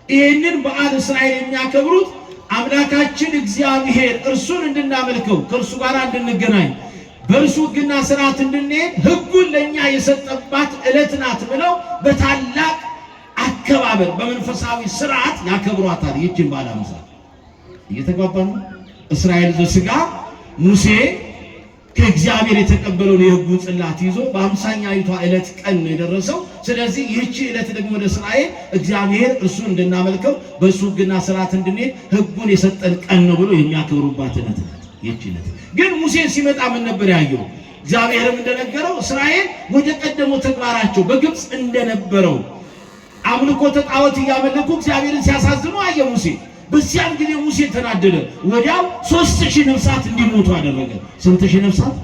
ይሄንን በዓል እስራኤል የሚያከብሩት አምላካችን እግዚአብሔር እርሱን እንድናመልከው ከእርሱ ጋር እንድንገናኝ በእርሱ ሕግና ሥርዓት እንድንሄድ ሕጉን ለእኛ የሰጠባት ዕለት ናት ብለው በታላቅ አከባበር በመንፈሳዊ ሥርዓት ያከብሯታል። ይህችን በዓለ ሃምሳ እየተግባባን እስራኤል ዘሥጋ ሙሴ ከእግዚአብሔር የተቀበለውን የሕጉን ጽላት ይዞ በ50ኛይቷ ዕለት ቀን ነው የደረሰው። ስለዚህ ይህቺ ዕለት ደግሞ ለእስራኤል እግዚአብሔር እርሱን እንድናመልከው በእሱ ሕግና ሥርዓት እንድንሄድ ሕጉን የሰጠን ቀን ነው ብሎ የሚያከብሩባት ዕለት ናት። ይህቺ ዕለት ግን ሙሴ ሲመጣ ምን ነበር ያየው? እግዚአብሔርም እንደነገረው እስራኤል ወደ ቀደመው ተግባራቸው በግብፅ እንደነበረው አምልኮተ ጣዖት እያመለኩ እግዚአብሔርን ሲያሳዝኑ አየ ሙሴ። በዚያን ጊዜ ሙሴ ተናደደ። ወዲያው 3000 ነፍሳት እንዲሞቱ አደረገ። ስንት ሺህ ነፍሳት?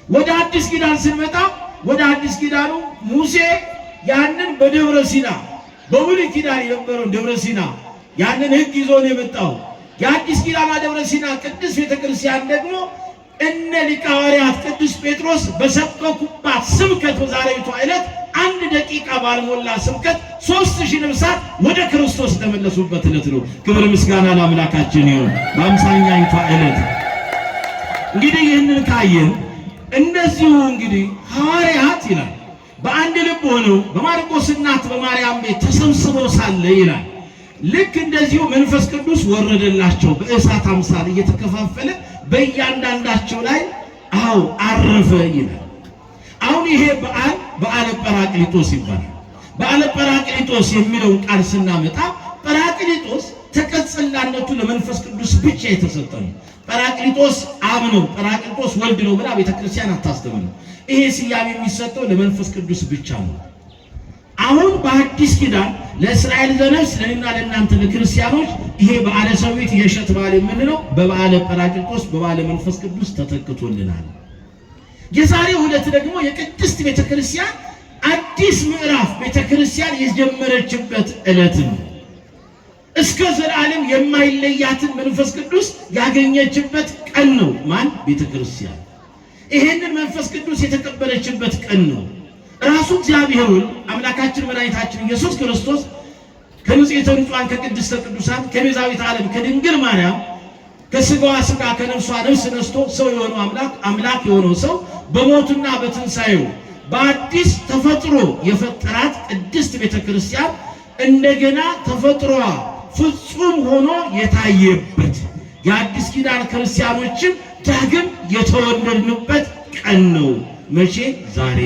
ወደ አዲስ ኪዳን ስንመጣ ወደ አዲስ ኪዳኑ ሙሴ ያንን በደብረ ሲና በብሉይ ኪዳን የነበረውን ደብረ ሲና ያንን ሕግ ይዞ ነው የመጣው። የአዲስ ኪዳን ደብረ ሲና ቅዱስ ቤተክርስቲያን ደግሞ እነ ሊቀ ሐዋርያት ቅዱስ ጴጥሮስ በሰበኩባት ስብከት በዛሬቷ ዕለት 1 ደቂቃ ባልሞላ ስብከት 3000 ነፍሳት ወደ ክርስቶስ ተመለሱበት ዕለት ነው። ክብር ምስጋና ለአምላካችን ይሁን። በ50ኛይቷ ዕለት እንግዲህ ይህንን ካየን እንደዚሁ እንግዲህ ሐዋርያት ይላል በአንድ ልብ ሆነው በማርቆስ እናት በማርያም ቤት ተሰብስበው ሳለ ይላል ልክ እንደዚሁ መንፈስ ቅዱስ ወረደላቸው በእሳት አምሳል እየተከፋፈለ በእያንዳንዳቸው ላይ አረፈ ይላል። አሁን ይሄ በዓለ ጰራቅሊጦስ ይባላል። በዓለ ጰራቅሊጦስ የሚለውን ቃል ስናመጣ ጰራቅሊጦስ ተቀጽላነቱ ለመንፈስ ቅዱስ ብቻ የተሰጠ ነው። ጰራቅሊጦስ አብ ነው፣ ጰራቅሊጦስ ወልድ ነው ብላ ቤተክርስቲያን አታስተምርም። ይሄ ስያሜ የሚሰጠው ለመንፈስ ቅዱስ ብቻ ነው። አሁን በአዲስ ኪዳን ለእስራኤል ዘነፍስ ለእኔና ለእናንተ ለክርስቲያኖች ይሄ በዓለ ሰዊት የእሸት በዓል የምንለው በበዓለ ጰራቅሊጦስ በበዓለ መንፈስ ቅዱስ ተተክቶልናል። የዛሬው ዕለት ደግሞ የቅድስት ቤተክርስቲያን አዲስ ምዕራፍ ቤተክርስቲያን የጀመረችበት ዕለት ነው። እስከ ዘላለም የማይለያትን መንፈስ ቅዱስ ያገኘችበት ቀን ነው። ማን? ቤተክርስቲያን ይሄንን መንፈስ ቅዱስ የተቀበለችበት ቀን ነው። ራሱ እግዚአብሔርን አምላካችን መድኃኒታችን ኢየሱስ ክርስቶስ ከንጽሕተ ንጹሐን ከቅድስተ ቅዱሳን ከቤዛዊተ ዓለም ከድንግል ማርያም ከሥጋዋ ሥጋ ከነፍሷ ነፍስ ነስቶ ሰው የሆነው አምላክ የሆነው ሰው በሞቱና በትንሣኤው በአዲስ ተፈጥሮ የፈጠራት ቅድስት ቤተክርስቲያን እንደገና ተፈጥሮዋ ፍጹም ሆኖ የታየበት የአዲስ ኪዳን ክርስቲያኖችም ዳግም የተወለድንበት ቀን ነው። መቼ? ዛሬ።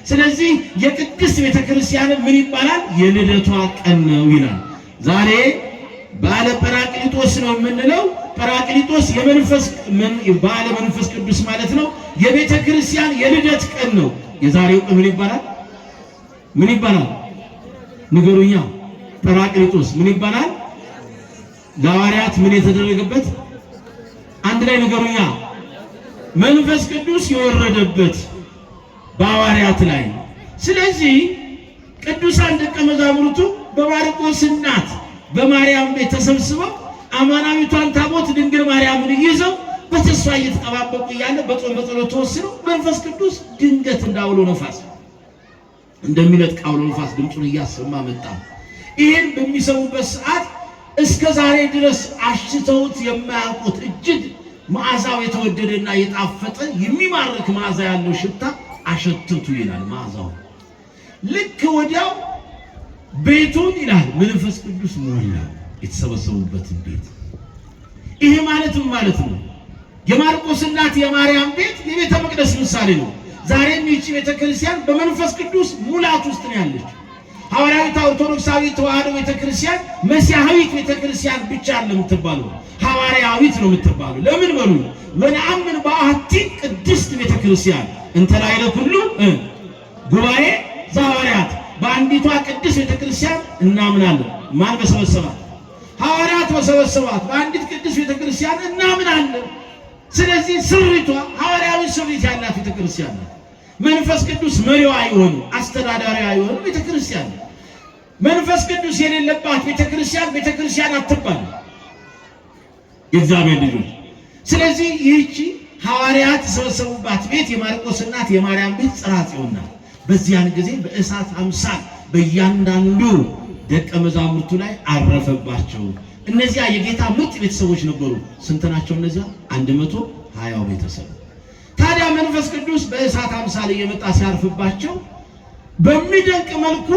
ስለዚህ የቅድስት ቤተክርስቲያን ምን ይባላል? የልደቷ ቀን ነው ይላል። ዛሬ በዓለ ጰራቅሊጦስ ነው የምንለው። ጰራቅሊጦስ በዓለ መንፈስ ቅዱስ ማለት ነው። የቤተክርስቲያን የልደት ቀን ነው። የዛሬው ቀን ምን ይባላል? ምን ይባላል? ንገሩኛ። ጰራቅሊጦስ ምን ይባላል? ለሐዋርያት ምን የተደረገበት? አንድ ላይ ንገሩኛ። መንፈስ ቅዱስ የወረደበት በሐዋርያት ላይ። ስለዚህ ቅዱሳን ደቀ መዛሙርቱ በማርቆስ እናት በማርያም ቤት ተሰብስበው አማናዊቷን ታቦት ድንግል ማርያምን ይዘው በተስፋ እየተጠባበቁ እያለ በጾም በጸሎት ተወስነው መንፈስ ቅዱስ ድንገት እንዳውሎ ነፋስ እንደሚነጥቅ አውሎ ነፋስ ድምፁን እያሰማ መጣ። ይህን በሚሰሙበት ሰዓት እስከ ዛሬ ድረስ አሽተውት የማያውቁት እጅግ መዓዛው የተወደደና የጣፈጠ የሚማርክ መዓዛ ያለው ሽታ አሸተቱ ይላል። መዓዛው ልክ ወዲያው ቤቱን ይላል መንፈስ ቅዱስ ሞላ፣ የተሰበሰቡበትን ቤት። ይሄ ማለት ነው የማርቆስ እናት የማርያም ቤት የቤተ መቅደስ ምሳሌ ነው። ዛሬም ይህች ቤተክርስቲያን በመንፈስ ቅዱስ ሙላት ውስጥ ነው ያለች። ሐዋርያዊት ኦርቶዶክሳዊት ተዋሕዶ ቤተክርስቲያን መሲሐዊት ቤተክርስቲያን ብቻ አይደለም የምትባለው፣ ሐዋርያዊት ነው የምትባለው። ለምን በሉ ወነአምን በአሐቲ ቅድስት ቤተክርስቲያን እንተ ላዕለ ኩሉ ጉባኤ ዘሐዋርያት፣ በአንዲቷ ቅድስት ቤተክርስቲያን እናምናለን። ማን በሰበሰባት? ሐዋርያት በሰበሰባት በአንዲት ቅድስት ቤተክርስቲያን እናምናለን። ስለዚህ ስሪቷ ሐዋርያዊ ስሪት ያላት ቤተክርስቲያን ናት። መንፈስ ቅዱስ መሪዋ አይሆኑ አስተዳዳሪዋ አይሆኑ ቤተክርስቲያን። መንፈስ ቅዱስ የሌለባት ቤተክርስቲያን አትባል የእግዚአብሔር ልጆች። ስለዚህ ይህቺ ሐዋርያት የተሰበሰቡባት ቤት የማርቆስ እናት የማርያም ቤት ጽርሐ ጽዮን ናት። በዚያን ጊዜ በእሳት አምሳል በእያንዳንዱ ደቀ መዛሙርቱ ላይ አረፈባቸው። እነዚያ የጌታ ምርጥ ቤተሰቦች ነበሩ። ስንት ናቸው እነዚያ? 120 ቤተሰብ። ታዲያ መንፈስ ቅዱስ በእሳት አምሳል እየመጣ ሲያርፍባቸው በሚደንቅ መልኩ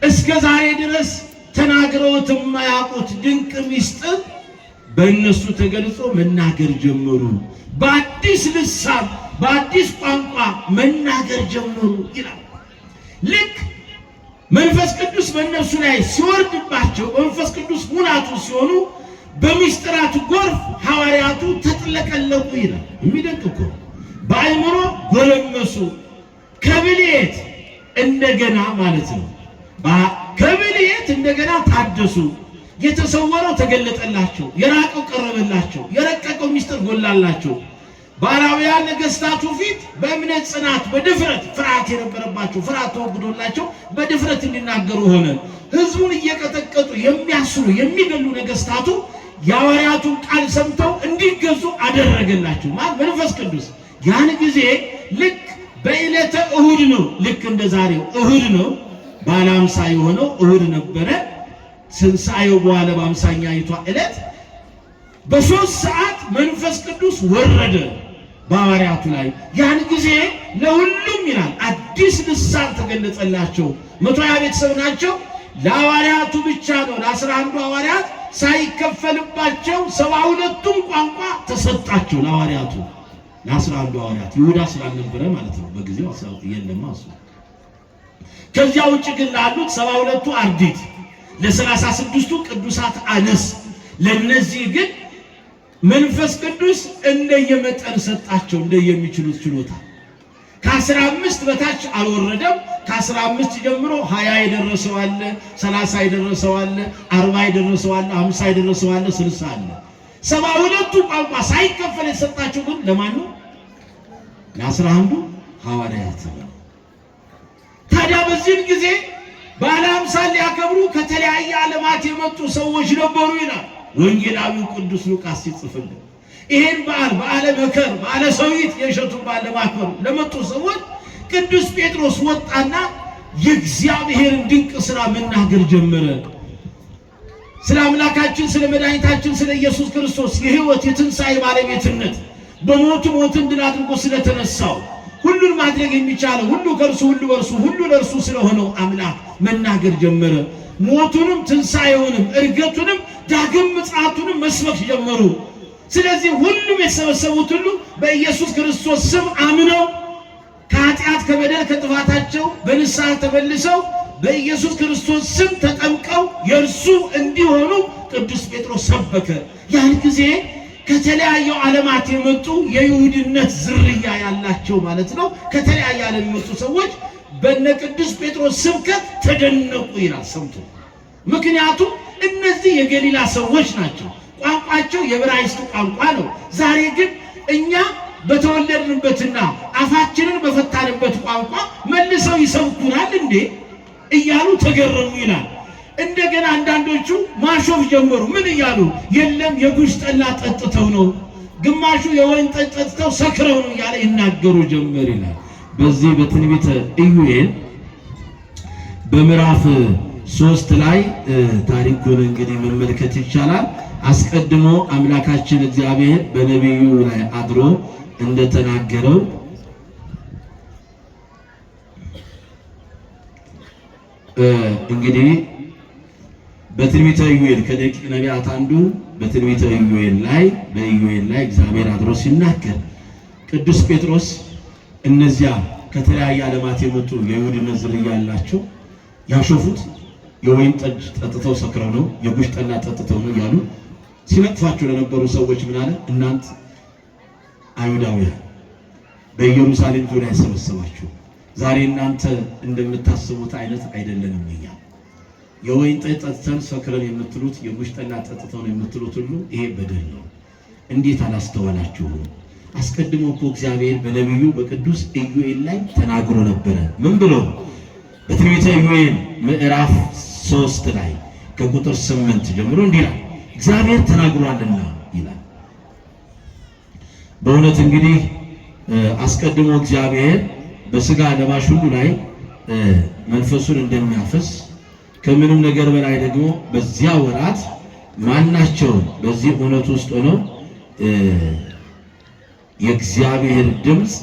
እስከ ዛሬ ድረስ ተናግረውት የማያውቁት ድንቅ ምስጢር በእነሱ ተገልጾ መናገር ጀመሩ። በአዲስ ልሳን በአዲስ ቋንቋ መናገር ጀመሩ ይላል። ልክ መንፈስ ቅዱስ በእነሱ ላይ ሲወርድባቸው በመንፈስ ቅዱስ ሙላቱ ሲሆኑ በምስጢራቱ ጎርፍ ሐዋርያቱ ተጥለቀለቁ ይላል። የሚደንቅ እኮ በአእምሮ ጎለመሱ፣ ከብልየት እንደገና ማለት ነው። ከብልየት እንደገና ታደሱ። የተሰወረው ተገለጠላቸው፣ የራቀው ቀረበላቸው፣ የረቀቀው ምስጢር ጎላላቸው። ባራውያን ነገስታቱ ፊት በእምነት ጽናት በድፍረት ፍርሃት የነበረባቸው ፍርሃት ተወግዶላቸው በድፍረት እንዲናገሩ ሆነ። ህዝቡን እየቀጠቀጡ የሚያስሩ የሚገሉ ነገስታቱ የሐዋርያቱን ቃል ሰምተው እንዲገዙ አደረገላቸው። ማለት መንፈስ ቅዱስ ያን ጊዜ ልክ በዕለተ እሁድ ነው። ልክ እንደ ዛሬው እሁድ ነው። ባለ 50 የሆነው እሁድ ነበረ። ትንሣኤው በኋላ በ50ኛይቷ ዕለት በ3 ሰዓት መንፈስ ቅዱስ ወረደ በሐዋርያቱ ላይ። ያን ጊዜ ለሁሉም ይላል አዲስ ልሳን ተገለጸላቸው። 120 ቤተሰብ ናቸው። ለሐዋርያቱ ብቻ ነው ለ11 ሐዋርያት ሳይከፈልባቸው 72ቱም ቋንቋ ተሰጣቸው። ለሐዋርያቱ ለ11 ሐዋርያት ይሁዳ ስላልነበረ ማለት ነው በጊዜው የለም እሱ። ከዚያ ውጭ ግን ላሉት 72ቱ አርዲት፣ ለ36ቱ ቅዱሳት አንስ፣ ለነዚህ ግን መንፈስ ቅዱስ እንደየመጠን ሰጣቸው እንደየሚችሉት ችሎታ። ከ15 በታች አልወረደም። ከ15 ጀምሮ 20 የደረሰው አለ፣ 30 የደረሰው አለ፣ 40 የደረሰው አለ፣ 50 የደረሰው አለ፣ 60 አለ። 72ቱ ቋንቋ ሳይከፈል የተሰጣቸው ግን ለማን ነው? ለ11 ሐዋርያት ነው። ታዲያ በዚህም ጊዜ በዓለ ሃምሳን ሊያከብሩ ከተለያየ ዓለማት የመጡ ሰዎች ነበሩ ይላል ወንጌላዊው ቅዱስ ሉቃስ ሲጽፍልን። ይሄን በዓለ መከር በዓለ ሰዊት የእሸቱን በዓል ለማክበር ለመጡ ሰዎች ቅዱስ ጴጥሮስ ወጣና የእግዚአብሔርን ድንቅ ሥራ መናገር ጀመረ። ስለ አምላካችን ስለ መድኃኒታችን ስለ ኢየሱስ ክርስቶስ የሕይወት የትንሣኤ ባለቤትነት በሞቱ ሞትን ድል አድርጎ ስለተነሳው ሁሉን ማድረግ የሚቻለው ሁሉ ከእርሱ ሁሉ በእርሱ ሁሉ ለእርሱ ስለሆነው አምላክ መናገር ጀመረ። ሞቱንም ትንሣኤውንም እርገቱንም ዳግም ምጽአቱንም መስበክ ጀመሩ። ስለዚህ ሁሉም የተሰበሰቡት ሁሉ በኢየሱስ ክርስቶስ ስም አምነው ከኃጢአት ከበደል ከጥፋታቸው በንስሐ ተመልሰው በኢየሱስ ክርስቶስ ስም ተጠምቀው የእርሱ እንዲሆኑ ቅዱስ ጴጥሮስ ሰበከ። ያን ጊዜ ከተለያዩ ዓለማት የመጡ የይሁድነት ዝርያ ያላቸው ማለት ነው ከተለያየ ዓለም የመጡ ሰዎች በነ ቅዱስ ጴጥሮስ ስብከት ተደነቁ ይላል ሰምቶ። ምክንያቱም እነዚህ የገሊላ ሰዎች ናቸው። ቋንቋቸው የዕብራይስጥ ቋንቋ ነው። ዛሬ ግን እኛ በተወለድንበትና አፋችንን በፈታንበት ቋንቋ መልሰው ይሰብኩናል እንዴ እያሉ ተገረሙ ይላል። እንደገና አንዳንዶቹ ማሾፍ ጀመሩ። ምን እያሉ? የለም የጉሽ ጠላ ጠጥተው ነው፣ ግማሹ የወይን ጠጅ ጠጥተው ሰክረው ነው እያለ ይናገሩ ጀመር ይላል። በዚህ በትንቢተ ኢዩኤል በምዕራፍ 3 ላይ ታሪኩን እንግዲህ መመልከት ይቻላል። አስቀድሞ አምላካችን እግዚአብሔር በነቢዩ ላይ አድሮ እንደተናገረው እንግዲህ በትንቢተ ኢዩኤል ከደቂቅ ነቢያት አንዱ በትንቢተ ኢዩኤል ላይ እግዚአብሔር አድሮ ሲናገር ቅዱስ ጴጥሮስ እነዚያ ከተለያየ ዓለማት የመጡ የይሁድነት ዝርያ ያላቸው ያሾፉት የወይን ጠጅ ጠጥተው ሰክረው ነው፣ የጉሽ ጠላ ጠጥተው ነው ያሉ ሲነጥፋቸው ለነበሩ ሰዎች ምን አለ? እናንተ አይሁዳውያን በኢየሩሳሌም ዙሪያ ያሰበሰባችሁ ዛሬ እናንተ እንደምታስቡት አይነት አይደለንም። እኛ የወይን ጠጅ ጠጥተን ሰክረን የምትሉት የጉሽ ጠላ ጠጥተው ነው የምትሉት ሁሉ ይሄ በደል ነው። እንዴት አላስተዋላችሁም? አስቀድሞ እኮ እግዚአብሔር በነቢዩ በቅዱስ ኢዩኤል ላይ ተናግሮ ነበረ። ምን ብሎ? በትንቢተ ኢዩኤል ምዕራፍ 3 ላይ ከቁጥር 8 ጀምሮ እንዲህ ይላል፣ እግዚአብሔር ተናግሯልና ይላል። በእውነት እንግዲህ አስቀድሞ እግዚአብሔር በስጋ ለባሽ ሁሉ ላይ መንፈሱን እንደሚያፈስ ከምንም ነገር በላይ ደግሞ በዚያ ወራት ማናቸውን በዚህ እውነት ውስጥ ሆነው የእግዚአብሔር ድምፅ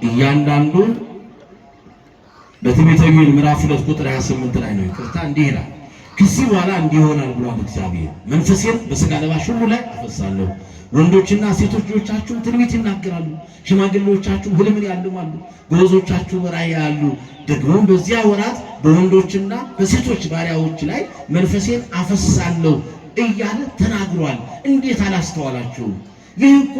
እያንዳንዱን በትንቢተ ኢዩኤል ምዕራፍ 2 ቁጥር 28 ላይ ነው። ይቅርታ እንዲህ ይላል፣ ከዚህ በኋላ እንዲህ ይሆናል ብሏል እግዚአብሔር፣ መንፈሴን በስጋ ለባሽ ሁሉ ላይ አፈሳለሁ። ወንዶችና ሴቶች ልጆቻችሁ ትንቢት ይናገራሉ፣ ሽማግሌዎቻችሁ ሕልምን ያልማሉ፣ ጎበዞቻችሁ ራእይ ያያሉ። ደግሞም በዚያ ወራት በወንዶችና በሴቶች ባሪያዎች ላይ መንፈሴን አፈሳለሁ እያለ ተናግሯል። እንዴት አላስተዋላችሁም? ይህ እኮ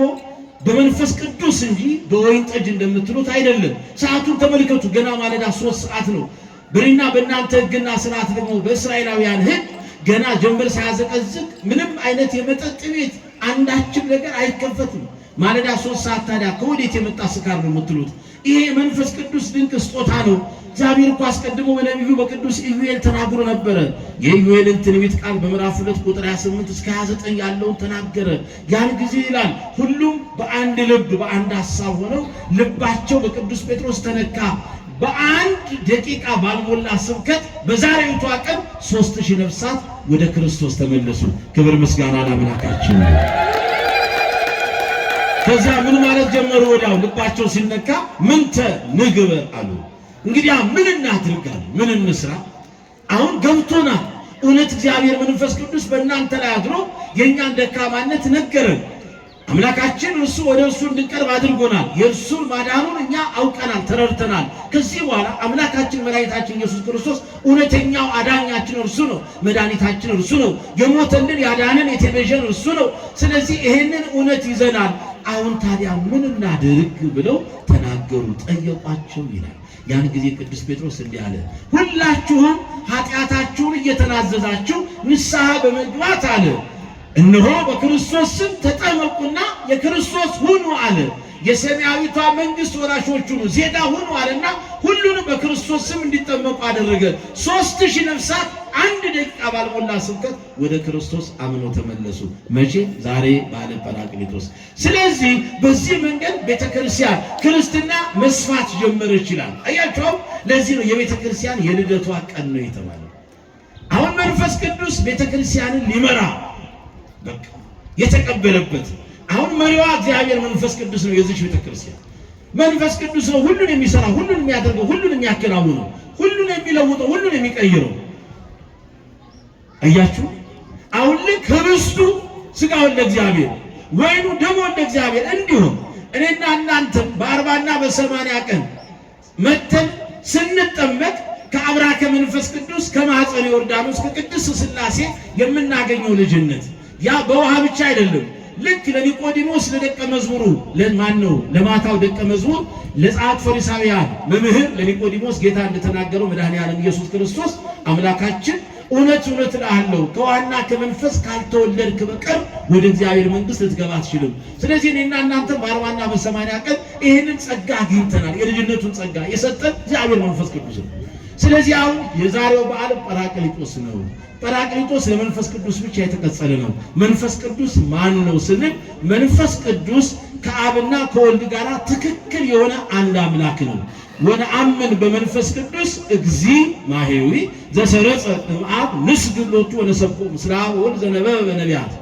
በመንፈስ ቅዱስ እንጂ በወይን ጠጅ እንደምትሉት አይደለም። ሰዓቱን ተመልከቱ። ገና ማለዳ 3 ሰዓት ነው። በእኔና በእናንተ ሕግና ስርዓት ደግሞ በእስራኤላውያን ሕግ ገና ጀንበር ሳያዘቀዝቅ ምንም አይነት የመጠጥ ቤት አንዳችም ነገር አይከፈትም። ማለዳ 3 ሰዓት ታዲያ ከወዴት የመጣ ስካር ነው የምትሉት? ይሄ መንፈስ ቅዱስ ድንቅ ስጦታ ነው። እግዚአብሔር እኮ አስቀድሞ በነቢዩ በቅዱስ ኢዩኤል ተናግሮ ነበረ። የኢዩኤልን ትንቢት ቃል በምዕራፍ 2 ቁጥር 28 እስከ 29 ያለውን ተናገረ። ያን ጊዜ ይላል ሁሉም በአንድ ልብ በአንድ ሐሳብ ሆነው ልባቸው በቅዱስ ጴጥሮስ ተነካ። በአንድ ደቂቃ ባልሞላ ስብከት በዛሬቷ ቀን 3000 ነፍሳት ወደ ክርስቶስ ተመለሱ። ክብር ምስጋና ለአምላካችን። ከዛ ምን ማለት ጀመሩ? ወዲያው ልባቸው ሲነካ ምንተ ንግበር አሉ። እንግዲህ ምን እናድርጋለን? ምን እንስራ? አሁን ገብቶናል። እውነት እግዚአብሔር መንፈስ ቅዱስ በእናንተ ላይ አድሮ የእኛን ደካማነት ነገረን። አምላካችን እርሱ ወደ እርሱ እንድንቀርብ አድርጎናል። የእርሱን ማዳኑን እኛ አውቀናል፣ ተረድተናል። ከዚህ በኋላ አምላካችን መድኃኒታችን ኢየሱስ ክርስቶስ እውነተኛው አዳኛችን እርሱ ነው፣ መድኃኒታችን እርሱ ነው፣ የሞተልን ያዳንን የተቤዠን እርሱ ነው። ስለዚህ ይሄንን እውነት ይዘናል። አሁን ታዲያ ምን እናድርግ ብለው ተናገሩ፣ ጠየቋቸው ይላል። ያን ጊዜ ቅዱስ ጴጥሮስ እንዲህ አለ፣ ሁላችሁም ኃጢአታችሁን እየተናዘዛችሁ ንስሐ በመግባት አለ እነሆ በክርስቶስ ስም ተጠመቁና የክርስቶስ ሁኑ አለ። የሰማያዊቷ መንግስት ወራሾች ሁኑ፣ ዜጋ ሁኑ አለና ሁሉንም በክርስቶስ ስም እንዲጠመቁ አደረገ። 3000 ነፍሳት አንድ ደቂቃ ባልሞላ ስብከት ወደ ክርስቶስ አምነው ተመለሱ። መቼ? ዛሬ በዓለ ጰራቅሊጦስ። ስለዚህ በዚህ መንገድ ቤተክርስቲያን ክርስትና መስፋት ጀመረች ይላል። አያችሁ፣ ለዚህ ነው የቤተክርስቲያን የልደቷ ቀን ነው የተባለው። አሁን መንፈስ ቅዱስ ቤተክርስቲያንን ሊመራ በቃ የተቀበለበት አሁን መሪዋ እግዚአብሔር መንፈስ ቅዱስ ነው። የዚህ ቤተክርስቲያን መንፈስ ቅዱስ ነው ሁሉን የሚሰራ፣ ሁሉን የሚያደርገው፣ ሁሉን የሚያከናውነው፣ ሁሉን የሚለውጠው፣ ሁሉን የሚቀይረው። አያችሁ፣ አሁን ልክ ህብስቱ ስጋውን ለእግዚአብሔር ወይኑ ደሙ ለእግዚአብሔር እንዲሁም እኔና እናንተ በ40 እና በ80 ቀን መተን ስንጠመቅ ከአብራከ መንፈስ ቅዱስ ከማኅፀነ ዮርዳኖስ ከቅድስት ሥላሴ የምናገኘው ልጅነት ያ በውሃ ብቻ አይደለም። ልክ ለኒቆዲሞስ ለደቀ መዝሙሩ ለማን ነው? ለማታው ደቀ መዝሙር ለጸሐፍት ፈሪሳውያን መምህር ለኒቆዲሞስ ጌታ እንደተናገረው መድኃኔዓለም ኢየሱስ ክርስቶስ አምላካችን እውነት እውነት እልሃለሁ ከውሃና ከመንፈስ ካልተወለድክ በቀር ወደ እግዚአብሔር መንግሥት ልትገባ አትችልም። ስለዚህ እኔና እናንተ በ40 እና በ80 ቀን ይህንን ጸጋ አግኝተናል። የልጅነቱን ጸጋ የሰጠን እግዚአብሔር መንፈስ ቅዱስ ነው። ስለዚህ አሁን የዛሬው በዓል ጰራቅሊጦስ ነው። ጰራቅሊጦስ ለመንፈስ ቅዱስ ብቻ የተቀጸለ ነው። መንፈስ ቅዱስ ማን ነው ስንል መንፈስ ቅዱስ ከአብና ከወልድ ጋር ትክክል የሆነ አንድ አምላክ ነው። ወነአምን በመንፈስ ቅዱስ እግዚ ማሄዊ ዘሰረጸ እምአብ ንስግድ ሎቱ ወነሰብኮ ምስለ አብ ወወልድ ዘነበበ በነቢያት።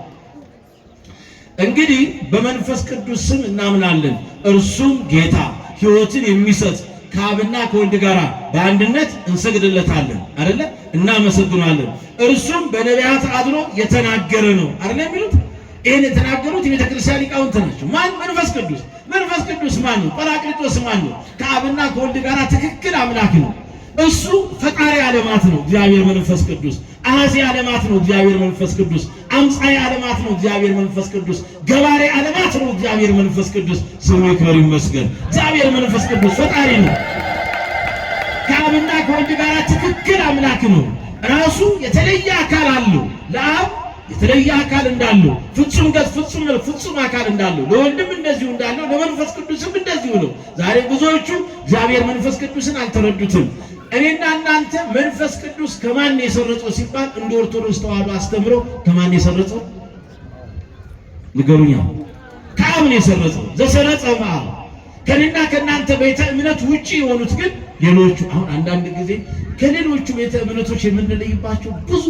እንግዲህ በመንፈስ ቅዱስ ስም እናምናለን። እርሱም ጌታ ሕይወትን የሚሰጥ ከአብና ከወልድ ጋር በአንድነት እንሰግድለታለን አይደለ? እናመሰግናለን። እርሱም በነቢያት አድሮ የተናገረ ነው አይደለ የሚሉት። ይሄን የተናገሩት የቤተ ክርስቲያን ሊቃውንት ናቸው። ማን? መንፈስ ቅዱስ። መንፈስ ቅዱስ ማን ነው? ጰራቅሊጦስ ማን ነው? ከአብና ከወልድ ጋር ትክክል አምላክ ነው። እሱ ፈጣሪ ዓለማት ነው እግዚአብሔር መንፈስ ቅዱስ። አሐዚ ዓለማት ነው እግዚአብሔር መንፈስ ቅዱስ። አምጻይ ዓለማት ነው እግዚአብሔር መንፈስ ቅዱስ። ገባሬ ዓለማት ነው እግዚአብሔር መንፈስ ቅዱስ። ስሙ ይክበር ይመስገን። እግዚአብሔር መንፈስ ቅዱስ ፈጣሪ ነው። ከአብና ከወልድ ጋር ትክክል አምላክ ነው። ራሱ የተለየ አካል አለው። ለአብ የተለየ አካል እንዳለው ፍጹም ገጽ ፍጹም አካል እንዳለው ለወልድም እንደዚሁ እንዳለው ለመንፈስ ቅዱስም እንደዚሁ ነው። ዛሬ ብዙዎቹ እግዚአብሔር መንፈስ ቅዱስን አልተረዱትም። እኔና እናንተ መንፈስ ቅዱስ ከማን የሰረጸው ሲባል እንደ ኦርቶዶክስ ተዋሕዶ አስተምሮ ከማን የሰረጸው ንገሩኛ? ከአብ ነው የሰረጸው። ዘሰረጸ እምአብ። ከኔና ከእናንተ ቤተ እምነት ውጪ የሆኑት ግን ሌሎቹ አሁን አንዳንድ ጊዜ ከሌሎቹ ቤተ እምነቶች የምንለይባቸው ብዙ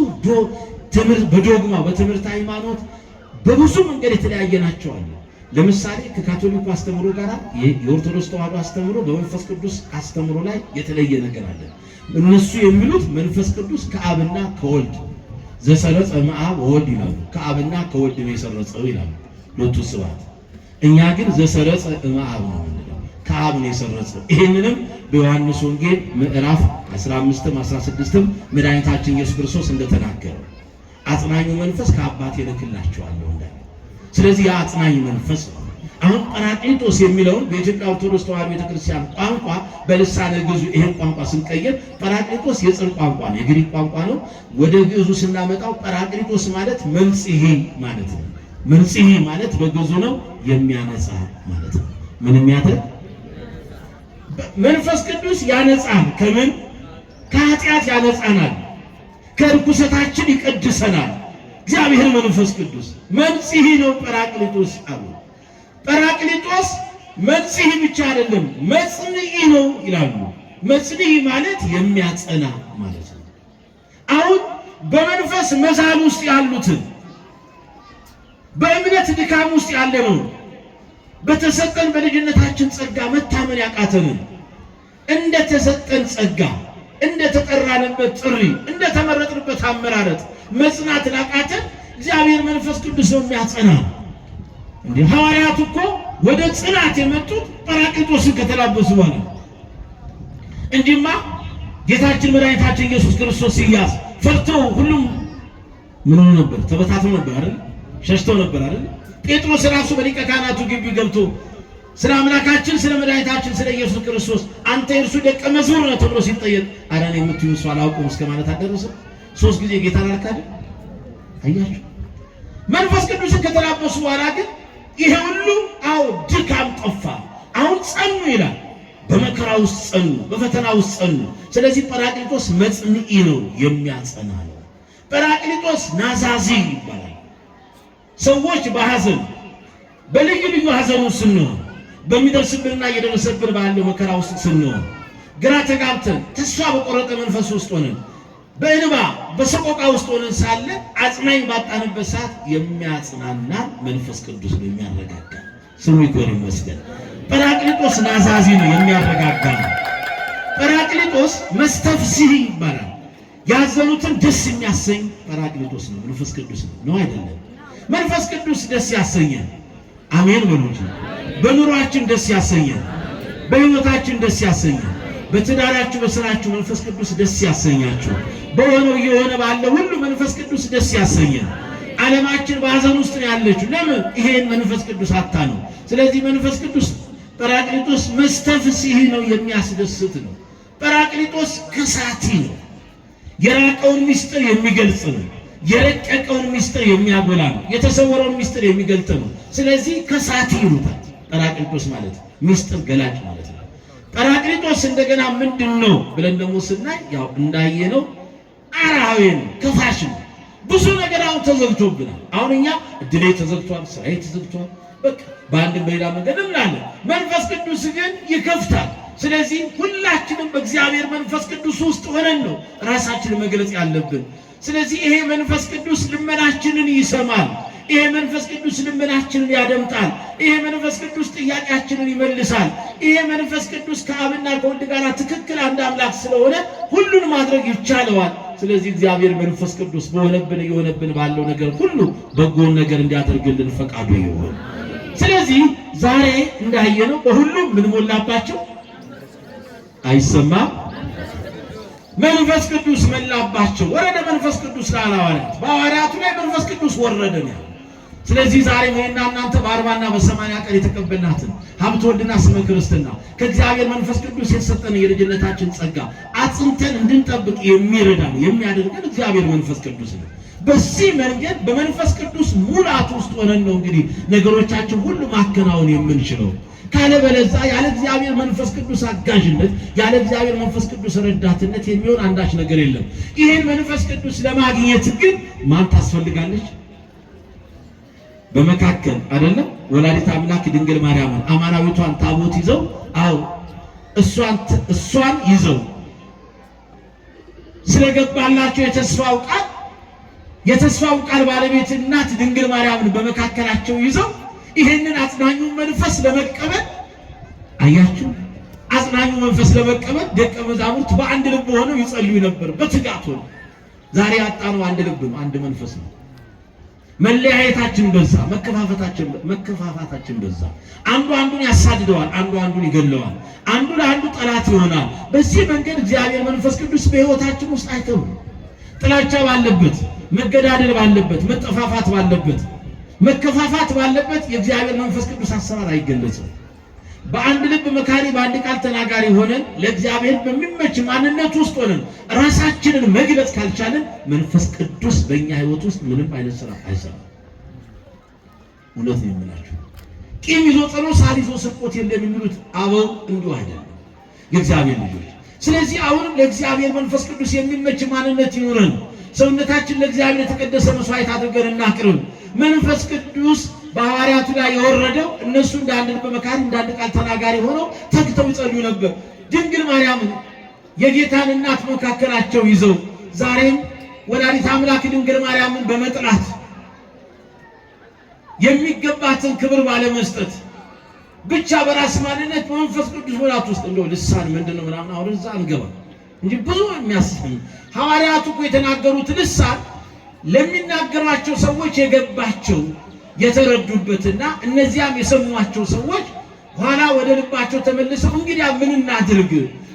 ትምህርት በዶግማ በትምህርት ሃይማኖት በብዙ መንገድ የተለያየ ናቸው አለ። ለምሳሌ ከካቶሊኩ አስተምሮ ጋር የኦርቶዶክስ ተዋሕዶ አስተምሮ በመንፈስ ቅዱስ አስተምሮ ላይ የተለየ ነገር አለ። እነሱ የሚሉት መንፈስ ቅዱስ ከአብና ከወልድ ዘሰረጸ እምአብ ወወልድ ይላሉ። ከአብና ከወልድ ነው የሰረጸው ይላሉ ሎቱ ስብሐት። እኛ ግን ዘሰረጸ እምአብ ነው የምንለው፣ ከአብ ነው የሰረጸው። ይህንንም በዮሐንስ ወንጌል ምዕራፍ 15ም 16ም መድኃኒታችን ኢየሱስ ክርስቶስ እንደተናገረው አጽናኙ መንፈስ ከአባቴ እልክላችኋለሁ እንዳለ። ስለዚህ ያ አጽናኝ መንፈስ ነው። አሁን ጰራቅሊጦስ የሚለውን በኢትዮጵያ ኦርቶዶክስ ተዋሕዶ ቤተክርስቲያን ቋንቋ በልሳነ ግዕዙ ይሄን ቋንቋ ስንቀይር ጰራቅሊጦስ የጽር ቋንቋ ነው፣ የግሪክ ቋንቋ ነው። ወደ ግዕዙ ስናመጣው ጰራቅሊጦስ ማለት መንጽሔ ማለት ነው። መንጽሔ ማለት በግዕዙ ነው የሚያነጻ ማለት ነው። ምን የሚያደርግ? መንፈስ ቅዱስ ያነጻል። ከምን? ከኃጢአት ያነጻናል። ከርኩሰታችን ይቀድሰናል። እግዚአብሔር መንፈስ ቅዱስ መንጽሔ ነው ጰራቅሊጦስ አሉ። ጰራቅሊጦስ መንጽሔ ብቻ አይደለም መጽንዒ ነው ይላሉ። መጽንዒ ማለት የሚያጸና ማለት ነው። አሁን በመንፈስ መዛል ውስጥ ያሉትን በእምነት ድካም ውስጥ ያለነው በተሰጠን በልጅነታችን ጸጋ መታመን ያቃተንን እንደተሰጠን ጸጋ እንደተጠራንበት ጥሪ እንደተመረጥንበት አመራረጥ መጽናት ላቃተን እግዚአብሔር መንፈስ ቅዱስ ነው የሚያጸና። እንዴ ሐዋርያቱ እኮ ወደ ጽናት የመጡት ጰራቅሊጦስን ከተላበሱ በኋላ እንጂማ ጌታችን መድኃኒታችን ኢየሱስ ክርስቶስ ሲያዝ ፈርተው ሁሉም ምን ሆነ ነበር? ተበታተው ነበር አይደል? ሸሽተው ነበር አይደል? ጴጥሮስ ራሱ በሊቀ ካህናቱ ግቢ ገብቶ ስለ አምላካችን ስለ መድኃኒታችን ስለ ኢየሱስ ክርስቶስ አንተ የእርሱ ደቀ መዝሙር ነህ ተብሎ ሲጠየቅ ኧረ እኔ የምትይው እሱ አላውቅም እስከ ማለት አደረሰ። 3 ጊዜ ጌታን አልካደ። አያችሁ፣ መንፈስ ቅዱስን ከተላበሱ በኋላ ግን ይሄ ሁሉ ድካም ጠፋ። አሁን ጸኑ ይላል። በመከራ ውስጥ ጸኑ፣ በፈተና ውስጥ ጸኑ። ስለዚህ ጰራቅሊጦስ መጽንዒ ነው፣ የሚያጸና ነው። ጰራቅሊጦስ ናዛዚ ይባላል። ሰዎች በሐዘን በልዩ ልዩ ሐዘን ውስጥ ስንሆን በሚደርስብንና እየደረሰብን ባለው መከራ ውስጥ ስንሆን ግራ ተጋብተን ተስፋ በቆረጠ መንፈስ ውስጥ ሆነን በእንባ በሰቆቃ ውስጥ ሆነን ሳለ አጽናኝ ባጣንበት ሰዓት የሚያጽናና መንፈስ ቅዱስ ነው፣ የሚያረጋጋ። ስሙ ይክበር ይመስገን። ጰራቅሊጦስ ናዛዚ ነው፣ የሚያረጋጋ ነው። ጰራቅሊጦስ መስተፍሥሕ ይባላል። ያዘኑትን ደስ የሚያሰኝ ጰራቅሊጦስ ነው፣ መንፈስ ቅዱስ ነው አይደለም? መንፈስ ቅዱስ ደስ ያሰኘን። አሜን በሉ እንጂ። በኑሯችን ደስ ያሰኘን፣ በሕይወታችን ደስ ያሰኘን፣ በትዳራችሁ በስራችሁ መንፈስ ቅዱስ ደስ ያሰኛችሁ፣ በሆነው እየሆነ ባለ ሁሉ መንፈስ ቅዱስ ደስ ያሰኘን። ዓለማችን በሐዘን ውስጥ ነው ያለችው። ለምን? ይሄን መንፈስ ቅዱስ አጣ ነው። ስለዚህ መንፈስ ቅዱስ ጰራቅሊጦስ መስተፍሥሕ ነው፣ የሚያስደስት ነው። ጰራቅሊጦስ ከሳቲ ነው፣ የራቀውን ምስጢር የሚገልጽ ነው። የረቀቀውን ምስጢር የሚያጎላ ነው። የተሰወረውን ምስጢር የሚገልጥ ነው። ስለዚህ ከሳቲ ይሉታል። ጰራቅሊጦስ ማለት ምስጢር ገላጭ ማለት ነው። ጰራቅሊጦስ እንደገና ምንድነው ብለን ደግሞ ስናይ ያው እንዳየነው አራዊ ነው፣ ከፋሽ ነው። ብዙ ነገር አሁን ተዘግቶብናል። አሁን እኛ እድሌ ተዘግቷል፣ ስራዬ ተዘግቷል። በቃ በአንድም በሌላ መንገድ እንላለን። መንፈስ ቅዱስ ግን ይከፍታል። ስለዚህ ሁላችንም በእግዚአብሔር መንፈስ ቅዱስ ውስጥ ሆነን ነው ራሳችንን መግለጽ ያለብን። ስለዚህ ይሄ መንፈስ ቅዱስ ልመናችንን ይሰማል። ይሄ መንፈስ ቅዱስ ልመናችንን ያደምጣል። ይሄ መንፈስ ቅዱስ ጥያቄያችንን ይመልሳል። ይሄ መንፈስ ቅዱስ ከአብና ከወልድ ጋር ትክክል አንድ አምላክ ስለሆነ ሁሉን ማድረግ ይቻለዋል። ስለዚህ እግዚአብሔር መንፈስ ቅዱስ በሆነብን የሆነብን ባለው ነገር ሁሉ በጎን ነገር እንዲያደርግልን ፈቃዱ ይሁን። ስለዚህ ዛሬ እንዳየነው በሁሉም ምን ሞላባቸው? አይሰማም? መንፈስ ቅዱስ መላባቸው። ወረደ መንፈስ ቅዱስ ለሐዋርያት፣ በሐዋርያቱ ላይ መንፈስ ቅዱስ ወረደ ነው። ስለዚህ ዛሬ እኔና እናንተ በ40 እና በ80 ቀን የተቀበልናትን ሀብተ ወልድና ስመ ክርስትና ከእግዚአብሔር መንፈስ ቅዱስ የተሰጠን የልጅነታችን ጸጋ አጽንተን እንድንጠብቅ የሚረዳን የሚያደርገን እግዚአብሔር መንፈስ ቅዱስ ነው። በዚህ መንገድ በመንፈስ ቅዱስ ሙላት ውስጥ ሆነን ነው እንግዲህ ነገሮቻችን ሁሉ ማከናወን የምንችለው። ካለበለዚያ ያለ እግዚአብሔር መንፈስ ቅዱስ አጋዥነት ያለ እግዚአብሔር መንፈስ ቅዱስ ረዳትነት የሚሆን አንዳች ነገር የለም። ይሄን መንፈስ ቅዱስ ለማግኘት ግን ማን ታስፈልጋለች? በመካከል አይደለም ወላዲተ አምላክ ድንግል ማርያምን አማናዊቷን ታቦት ይዘው እሷን ይዘው ስለገባላቸው የተስፋው ቃል ባለቤት እናት ድንግል ማርያምን በመካከላቸው ይዘው ይሄንን አጽናኙ መንፈስ ለመቀበል አያችሁ፣ አጽናኙ መንፈስ ለመቀበል ደቀ መዛሙርት በአንድ ልብ ሆነው ይጸልዩ ነበር በትጋት ሆነው። ዛሬ ያጣነው አንድ ልብ ነው፣ አንድ መንፈስ ነው። መለያየታችን በዛ፣ መከፋፋታችን በዛ። አንዱ አንዱን ያሳድደዋል፣ አንዱ አንዱን ይገለዋል፣ አንዱ ለአንዱ ጠላት ይሆናል። በዚህ መንገድ እግዚአብሔር መንፈስ ቅዱስ በሕይወታችን ውስጥ አይተውም። ጥላቻ ባለበት፣ መገዳደል ባለበት፣ መጠፋፋት ባለበት፣ መከፋፋት ባለበት የእግዚአብሔር መንፈስ ቅዱስ አሰራር አይገለጽም። በአንድ ልብ መካሪ በአንድ ቃል ተናጋሪ ሆነን ለእግዚአብሔር በሚመች ማንነት ውስጥ ሆነን ራሳችንን መግለጽ ካልቻለን መንፈስ ቅዱስ በእኛ ሕይወት ውስጥ ምንም አይነት ስራ አይሰራም። እውነት ነው የምላችሁ። ቂም ይዞ ጸሎ ሳር ይዞ ስርቆት የለም የሚሉት አበው እንዲሁ አይደለም የእግዚአብሔር ልጆች። ስለዚህ አሁንም ለእግዚአብሔር መንፈስ ቅዱስ የሚመች ማንነት ይኖረን። ሰውነታችን ለእግዚአብሔር የተቀደሰ መስዋዕት አድርገን እናቅርብ። መንፈስ ቅዱስ በሐዋርያቱ ላይ የወረደው እነሱ እንደ አንድ ልብ መካሪ እንደ አንድ ቃል ተናጋሪ ሆነው ተግተው ይጸልዩ ነበር። ድንግል ማርያምን የጌታን እናት መካከላቸው ይዘው ዛሬም ወላዲተ አምላክ ድንግል ማርያምን በመጥላት የሚገባትን ክብር ባለመስጠት ብቻ በራስ ማንነት በመንፈስ ቅዱስ ሙላት ውስጥ እንደው ልሳን ምንድነው ምናምን አሁን እዛ አንገባ እንጂ ብዙ የሚያስፈም ሐዋርያቱ እኮ የተናገሩት ልሳን ለሚናገሯቸው ሰዎች የገባቸው የተረዱበትና እነዚያም የሰሟቸው ሰዎች ኋላ ወደ ልባቸው ተመልሰው እንግዲያ ምን እናድርግ?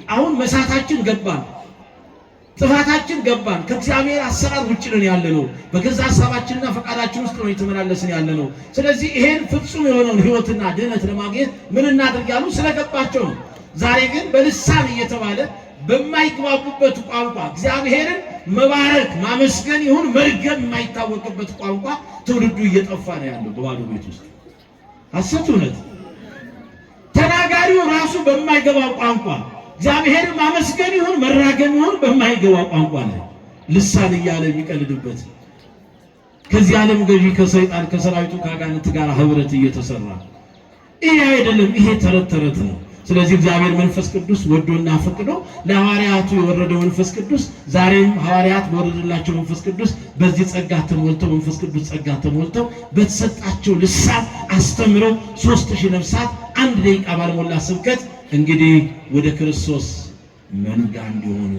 አሁን መሳታችን ገባን፣ ጥፋታችን ገባን፣ ከእግዚአብሔር አሰራር ውጭ ነን ያለነው፣ በገዛ ሐሳባችንና ፈቃዳችን ውስጥ ነው የተመላለስን ያለነው። ስለዚህ ይሄን ፍጹም የሆነውን ሕይወትና ድህነት ለማግኘት ምን እናድርግ ያሉ ስለገባቸው ነው። ዛሬ ግን በልሳን እየተባለ በማይግባቡበት ቋንቋ እግዚአብሔርን መባረክ ማመስገን ይሁን መርገም የማይታወቅበት ቋንቋ ትውልዱ እየጠፋ ነው ያለው በባዶ ቤት ውስጥ። ሐሰት እውነት ተናጋሪው ራሱ በማይገባው ቋንቋ እግዚአብሔርን ማመስገን ይሁን መራገም ይሁን በማይገባው ቋንቋ ነው ልሳን እያለ የሚቀልድበት። ከዚህ ዓለም ገዢ ከሰይጣን ከሰራዊቱ ከአጋንንት ጋር ህብረት እየተሰራ ይሄ አይደለም፣ ይሄ ተረት ነው። ስለዚህ እግዚአብሔር መንፈስ ቅዱስ ወዶና ፈቅዶ ለሐዋርያቱ የወረደው መንፈስ ቅዱስ ዛሬም ሐዋርያት በወረደላቸው መንፈስ ቅዱስ በዚህ ጸጋ ተሞልተው መንፈስ ቅዱስ ጸጋ ተሞልተው በተሰጣቸው ልሳን አስተምረው 3000 ነፍሳት አንድ ደቂቃ ባልሞላ ስብከት እንግዲህ ወደ ክርስቶስ መንጋ እንዲሆኑ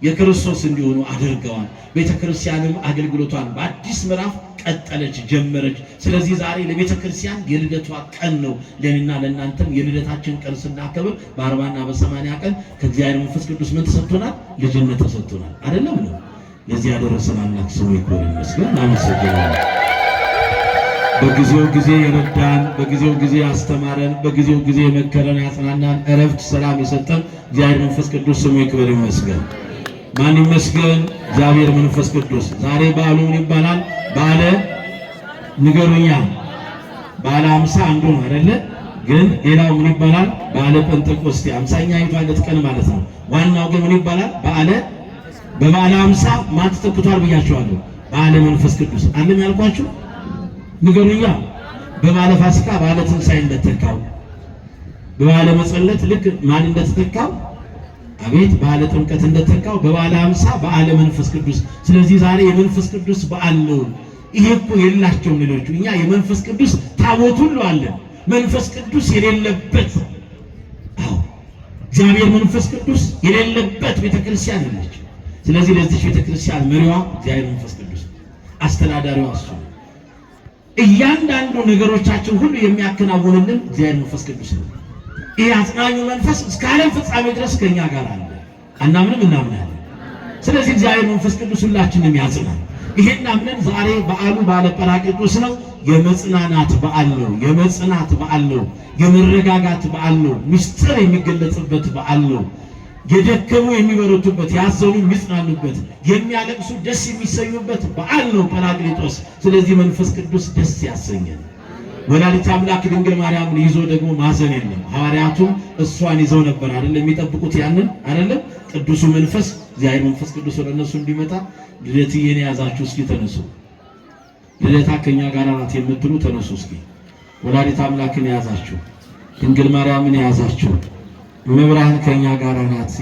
የክርስቶስ እንዲሆኑ አድርገዋል። ቤተክርስቲያንም አገልግሎቷን በአዲስ ምዕራፍ ቀጠለች፣ ጀመረች። ስለዚህ ዛሬ ለቤተክርስቲያን የልደቷ ቀን ነው። ለእኔና ለእናንተም የልደታችን ቀን ስናከብር በ40 እና በ80 ቀን ከእግዚአብሔር መንፈስ ቅዱስ ምን ተሰጥቶናል? ልጅነት ተሰጥቶናል። አይደለም ነው? ለዚህ ያደረሰን አምላክ ስሙ ይክበር ይመስገን። እናመሰግናለን። በጊዜው ጊዜ የረዳን፣ በጊዜው ጊዜ ያስተማረን፣ በጊዜው ጊዜ የመከረን፣ ያጽናናን፣ እረፍት ሰላም የሰጠን እግዚአብሔር መንፈስ ቅዱስ ስሙ ይክበር ይመስገን። ማን ይመስገን? እግዚአብሔር መንፈስ ቅዱስ። ዛሬ በዓሉ ምን ይባላል? በዓለ ንገሩኛ። በዓለ 50 አንዱ ነው አይደለ? ግን ሌላው ምን ይባላል? በዓለ ጴንጤቆስጤ 50ኛይቱ ዕለት ቀን ማለት ነው። ዋናው ግን ምን ይባላል? በበዓለ 50 ማን ተተክቷል ብያቸዋለሁ? በዓለ መንፈስ ቅዱስ አለም ያልኳችሁ ንገሩኛ። በበዓለ ፋሲካ በዓለ ትንሣኤ እንደተካው፣ በበዓለ መጸለት ልክ ማን እንደተተካው አቤት በዓለ ጥምቀት እንደተካው በበዓለ 50 በዓለ መንፈስ ቅዱስ። ስለዚህ ዛሬ የመንፈስ ቅዱስ በዓል ነው። ይሄ እኮ የላቸውም ሌሎቹ። እኛ የመንፈስ ቅዱስ ታቦት ሁሉ አለን። መንፈስ ቅዱስ የሌለበት እግዚአብሔር መንፈስ ቅዱስ የሌለበት ቤተክርስቲያን አለች። ስለዚህ ለዚህ ቤተክርስቲያን መሪዋ እግዚአብሔር መንፈስ ቅዱስ፣ አስተዳዳሪዋ እሱ። እያንዳንዱ ነገሮቻችን ሁሉ የሚያከናውንልን እግዚአብሔር መንፈስ ቅዱስ ነው። ይህ አጽናኙ መንፈስ እስከ ዓለም ፍጻሜ ድረስ ከኛ ጋር አለ። አናምንም? እናምናለን። ስለዚህ እግዚአብሔር መንፈስ ቅዱስ ሁላችንም ያጽናል። ይሄን አምነን ዛሬ በዓሉ በዓለ ጰራቅሊጦስ ነው። የመጽናናት በዓል ነው። የመጽናት በዓል ነው። የመረጋጋት በዓል ነው። ምስጢር የሚገለጽበት በዓል ነው። የደከሙ የሚበረቱበት፣ ያዘኑ የሚጽናኑበት፣ የሚያለቅሱ ደስ የሚሰኙበት በዓል ነው ጰራቅሊጦስ። ስለዚህ መንፈስ ቅዱስ ደስ ያሰኘን። ወላዲተ አምላክ ድንግል ማርያምን ይዞ ደግሞ ማዘን የለም። ሐዋርያቱም እሷን ይዘው ነበር አይደል የሚጠብቁት ያንን አይደለም። ቅዱሱ መንፈስ እግዚአብሔር መንፈስ ቅዱስ ወደ እነሱ እንዲመጣ ልደትዬን የያዛችሁ እስኪ ተነሱ። ልደታ ከኛ ጋር ናት የምትሉ ተነሱ እስኪ። ወላዲተ አምላክን የያዛችሁ፣ ድንግል ማርያምን የያዛችሁ፣ መብርሃን ከኛ ጋር ናት